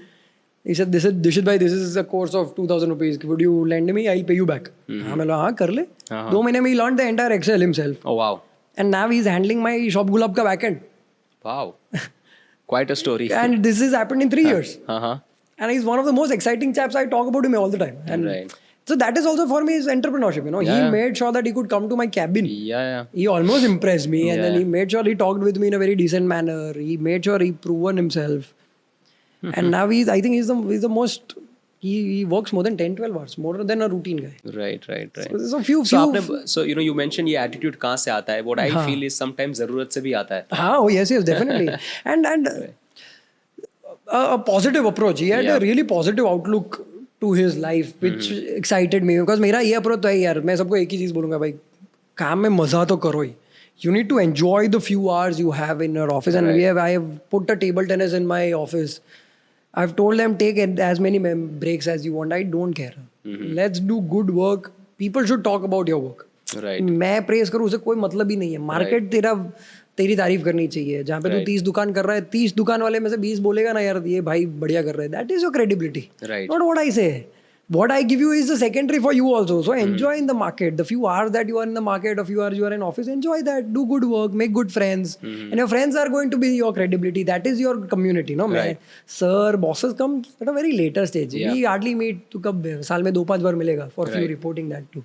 He said, Dishit bhai, this is a course of 2,000 rupees. Would you lend me? I'll pay you back. I said, हाँ, कर ले. 2 महीने में he learned the entire Excel himself. Oh, wow. And now he's handling my Shop Gulab ka backend. Wow. Quite a story. And this has happened in 3 years. And he's one of the most exciting chaps. I talk about him all the time. And so that is also for me is entrepreneurship. You know, he made sure that he could come to my cabin. He almost impressed me, and then he made sure he talked with me in a very decent manner. He made sure he proven himself. And now I think he's the most. He works more than 10-12 hours, more than a routine guy. Right. So you know, you mentioned ये attitude कहाँ से आता है? What I feel is sometimes ज़रूरत से भी आता है. Oh yes, definitely. and a positive approach. He had a really positive outlook to his life, which excited me, because मेरा ये approach तो है यार, मैं सबको एक ही चीज़ बोलूँगा भाई, काम में मज़ा तो करो ही. You need to enjoy the few hours you have in your office, and I have put a table tennis in my office. I've told them, take as many breaks as you want. I don't care. Let's do good work. People should talk about your work. Right. मैं praise करूँ, उसे कोई मतलब ही नहीं है. Market तेरा तेरी तारीफ करनी चाहिए. जहाँ पे तू 30 दुकान कर रहा है, 30 दुकान वाले में से 20 बोलेगा ना यार ये भाई बढ़िया कर रहे हैं. That is your credibility. Right. Not what I say. What I give you is the secondary for you also. So enjoy in the market. The few hours that you are in the market, a few hours you are in office, enjoy that. Do good work, make good friends. And your friends are going to be your credibility. That is your community. No, Right. Sir, bosses come at a very later stage. Yeah. We hardly meet. तो कब साल में 2-5 बार मिलेगा for few Right. reporting that too.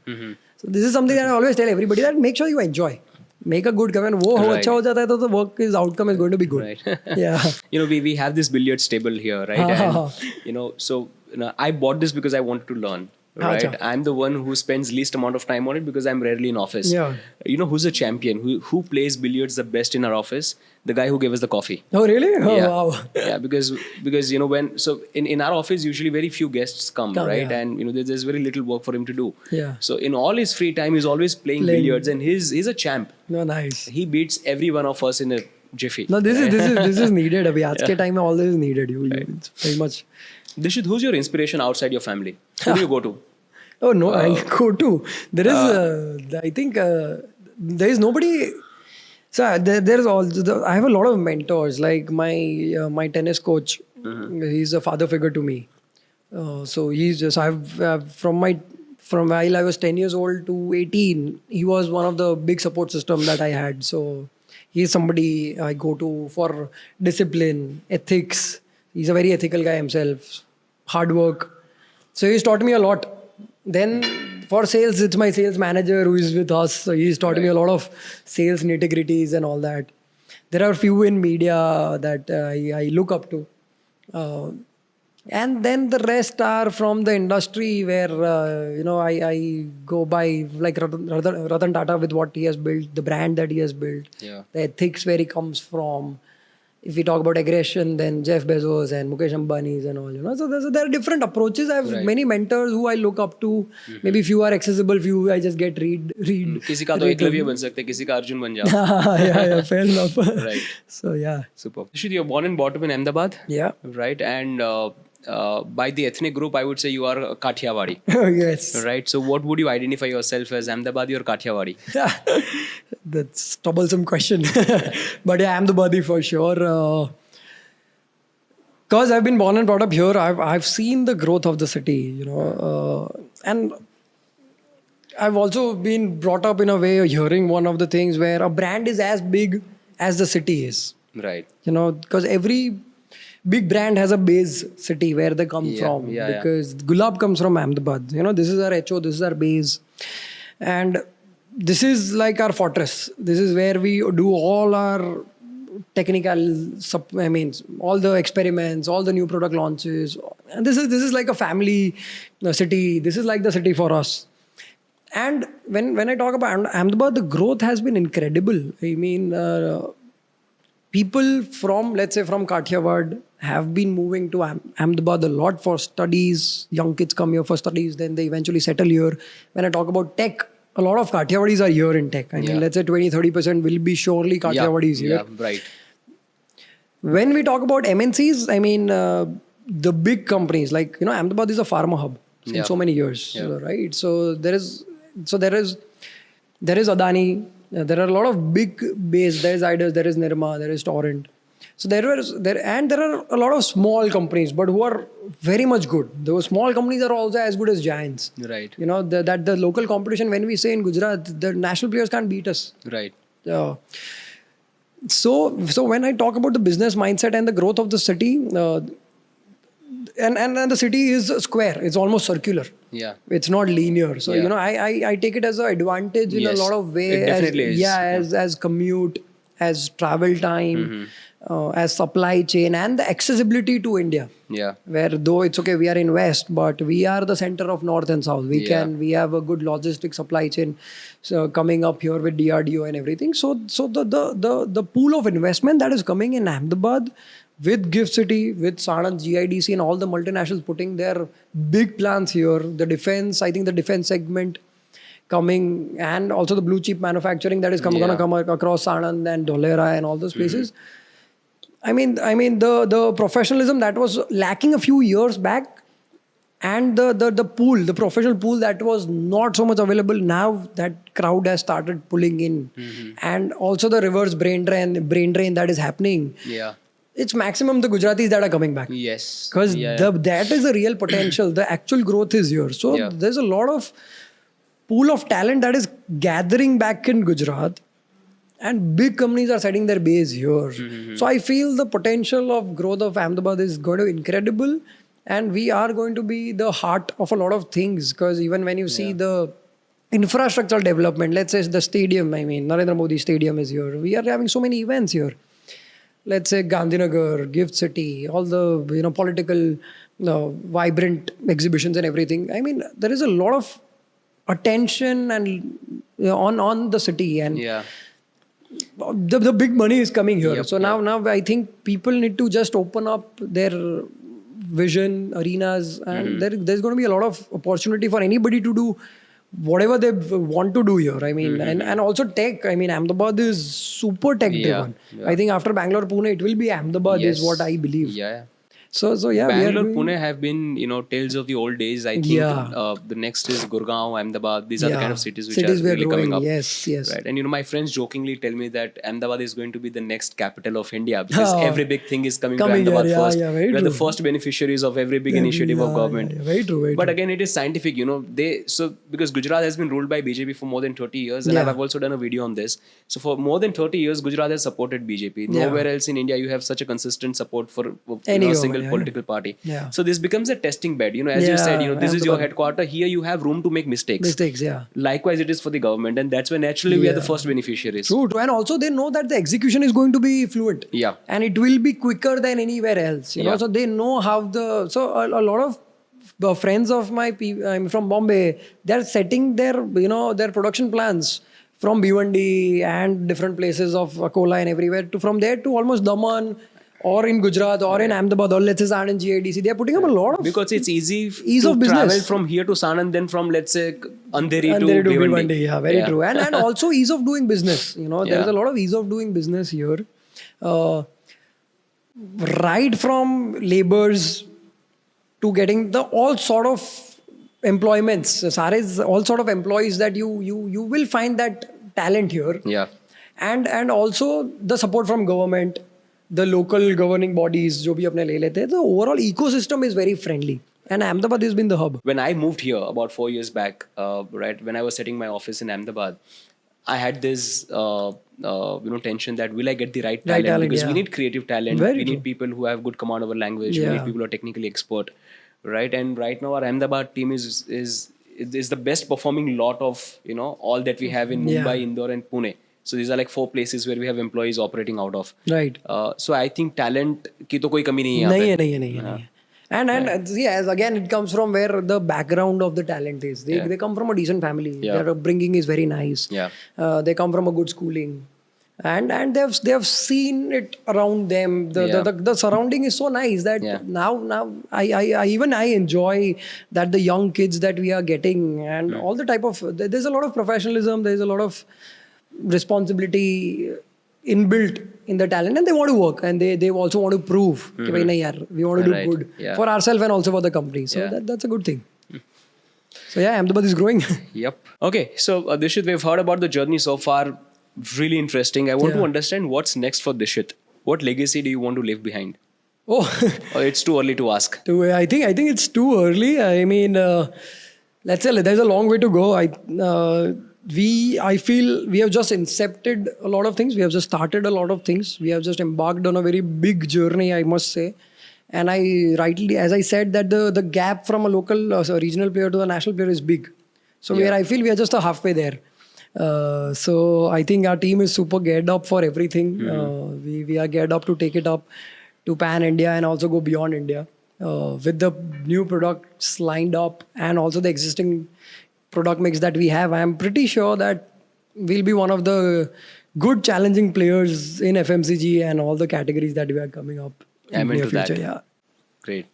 So this is something that I always tell everybody that make sure you enjoy. Make a good comment. वो Right. अच्छा हो जाता है तो the work is outcome is going to be good. Right. Yeah. You know, we have this billiards table here, right? And, you know, so I bought this because I wanted to learn. Right, Achha. I'm the one who spends least amount of time on it because I'm rarely in office. Yeah. You know who's a champion? Who plays billiards the best in our office? The guy who gave us the coffee. Oh really? Oh Yeah. wow. Yeah, because you know in our office usually very few guests come, right? yeah. And you know there's very little work for him to do. Yeah. So in all his free time he's always playing billiards, and he's a champ. No, nice. He beats every one of us in a jiffy. No, this is needed. अभी आज के time में all this is needed. It's very much. Dishit, who's your inspiration outside your family? Who do you go to? Oh no, I go to. There is, I think, there is nobody. So there's also. I have a lot of mentors. Like my tennis coach, he's a father figure to me. So he's just from while I was 10 years old to 18, he was one of the big support system that I had. So he's somebody I go to for discipline, ethics. He's a very ethical guy himself. Hard work. So he's taught me a lot. Then for sales, it's my sales manager who is with us. So he's taught me a lot of sales nitty-gritties and all that. There are few in media that I look up to. And then the rest are from the industry where, I go by like Ratan Tata with what he has built, the brand that he has built, the ethics where he comes from. If we talk about aggression, then Jeff Bezos and Mukesh Ambani's and all, So there are different approaches. I have many mentors who I look up to. Maybe few are accessible, few I just get read. किसी का तो एकलव्य बन सकते, किसी का अर्जुन बन जाओ. yeah, fair enough. Right. So yeah. Super. Dishit, you're born and brought up in Ahmedabad. Yeah. Right. And by the ethnic group, I would say you are Kathiawadi. Yes. Right. So what would you identify yourself as, Ahmedabadi or Kathiawadi? That's a troublesome question. But yeah, Ahmedabadi for sure. Because I've been born and brought up here, I've seen the growth of the city, and I've also been brought up in a way hearing one of the things where a brand is as big as the city is. Right. Because every big brand has a base city where they come from. Because Gulab comes from Ahmedabad. This is our HO, this is our base. And this is like our fortress. This is where we do all our technical, all the experiments, all the new product launches. And this is like a family city. This is like the city for us. And when I talk about Ahmedabad, the growth has been incredible. People from, let's say, from Kathiawad have been moving to Ahmedabad a lot for studies. Young kids come here for studies, then they eventually settle here. When I talk about tech, a lot of Kathiawadis are here in tech. Let's say 20-30% will be surely Kathiawadis here. Yeah, right. When we talk about MNCs, the big companies, like, Ahmedabad is a pharma hub in so many years, right? So there is Adani. There are a lot of big base. There is Idus, there is Nirma, there is Torrent. So there are a lot of small companies, but who are very much good. Those small companies are also as good as giants. Right. That the local competition, when we say in Gujarat, the national players can't beat us. Right. So when I talk about the business mindset and the growth of the city, and the city is square. It's almost circular. Yeah. It's not linear. So, I take it as an advantage in a lot of ways. It definitely is. Yeah, as commute, as travel time, as supply chain, and the accessibility to India. Yeah. Where though it's okay, we are in West, but we are the center of North and South. We have a good logistic supply chain coming up here with DRDO and everything. So the pool of investment that is coming in Ahmedabad, with Gift City, with Sanand, GIDC and all the multinationals putting their big plans here, the defense, I think the defense segment coming, and also the blue chip manufacturing that is going to come across Sanand and Dholera and all those places. The professionalism that was lacking a few years back And the pool, the professional pool that was not so much available, now that crowd has started pulling in. And also the reverse brain drain that is happening. Yeah. It's maximum the Gujaratis that are coming back. Yes. Because that is the real potential. The actual growth is here. So there's a lot of pool of talent that is gathering back in Gujarat. And big companies are setting their base here. So I feel the potential of growth of Ahmedabad is going to be incredible. And we are going to be the heart of a lot of things. Because even when you see the infrastructural development, let's say the stadium, I mean, Narendra Modi Stadium is here. We are having so many events here. Let's say Gandhinagar, Gift City, all the political vibrant exhibitions and everything. I mean, there is a lot of attention and on the city, and the big money is coming here. So now I think people need to just open up their vision arenas, and there's going to be a lot of opportunity for anybody to do whatever they want to do here. I mean, and also tech. I mean, Ahmedabad is super tech driven. I think after Bangalore, Pune, it will be Ahmedabad is what I believe. So Bangalore, Pune have been, tales of the old days. I think the next is Gurgaon, Ahmedabad. These are the kind of cities which are really coming up. Yes. Right. And my friends jokingly tell me that Ahmedabad is going to be the next capital of India, because every big thing is coming to Ahmedabad first. We are the first beneficiaries of every big initiative of government. Very true. But again, it is scientific. Because Gujarat has been ruled by BJP for more than 30 years, and I've also done a video on this. So for more than 30 years, Gujarat has supported BJP. Nowhere else in India you have such a consistent support for a single political party. So this becomes a testing bed. As you said, this is your headquarter. Here you have room to make mistakes. Likewise, it is for the government, and that's why naturally we are the first beneficiaries. True. And also they know that the execution is going to be fluent. And it will be quicker than anywhere else. So they know how so a lot of friends of I'm from Bombay, they're setting their their production plans from Bhiwandi and different places of Akola and everywhere from there to almost Daman, or in Gujarat, or in Ahmedabad, or let's say Sanand GIDC. They are putting up a lot of... Because it's easy to of travel from here to Sanand, then from, let's say, Andheri to Bhiwandi. Yeah, very true. And also ease of doing business. There's a lot of ease of doing business here. Right from laborers to getting all sort of employments. All sort of employees that you will find that talent here. And also the support from government, the local governing bodies, jo bhi apne le lete hain. The overall ecosystem is very friendly. And Ahmedabad has been the hub. When I moved here about 4 years back, when I was setting my office in Ahmedabad, I had this tension that will I get the right talent? Because we need creative talent. We need people who have good command of language. We need people who are technically expert. Right? And right now our Ahmedabad team is the best performing lot of all that we have in Mumbai, Indore and Pune. So these are like 4 places where we have employees operating out of. Right. So I think talent ki to koi kami nahi hai. And as again, it comes from where the background of the talent is. They come from a decent family. Their upbringing is very nice. They come from a good schooling. And they have seen it around them. The surrounding is so nice that now I enjoy that the young kids that we are getting, and all the type of... There's a lot of professionalism. There's a lot of responsibility inbuilt in the talent, and they want to work, and they also want to prove we want to do good for ourselves and also for the company. So that's a good thing. So Ahmedabad is growing. Okay, so Dishit, we've heard about the journey so far. Really interesting. I want to understand what's next for Dishit. What legacy do you want to leave behind? Or it's too early to ask. I think it's too early. I mean, let's say there's a long way to go. I feel we have just incepted a lot of things. We have just started a lot of things. We have just embarked on a very big journey, I must say. And as I said, that the gap from a local regional player to a national player is big. So where I feel we are just halfway there. So I think our team is super geared up for everything. We are geared up to take it up to pan India and also go beyond India. With the new products lined up and also the existing product mix that we have, I am pretty sure that we'll be one of the good challenging players in FMCG and all the categories that we are coming up in the near future. Great.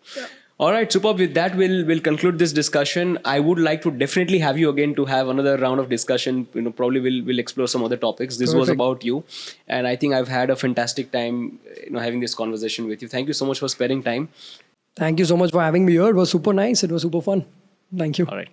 All right, superb. With that, we'll conclude this discussion. I would like to definitely have you again to have another round of discussion. Probably we'll explore some other topics. This was about you, and I think I've had a fantastic time, having this conversation with you. Thank you so much for sparing time. Thank you so much for having me here. It was super nice. It was super fun. Thank you. All right.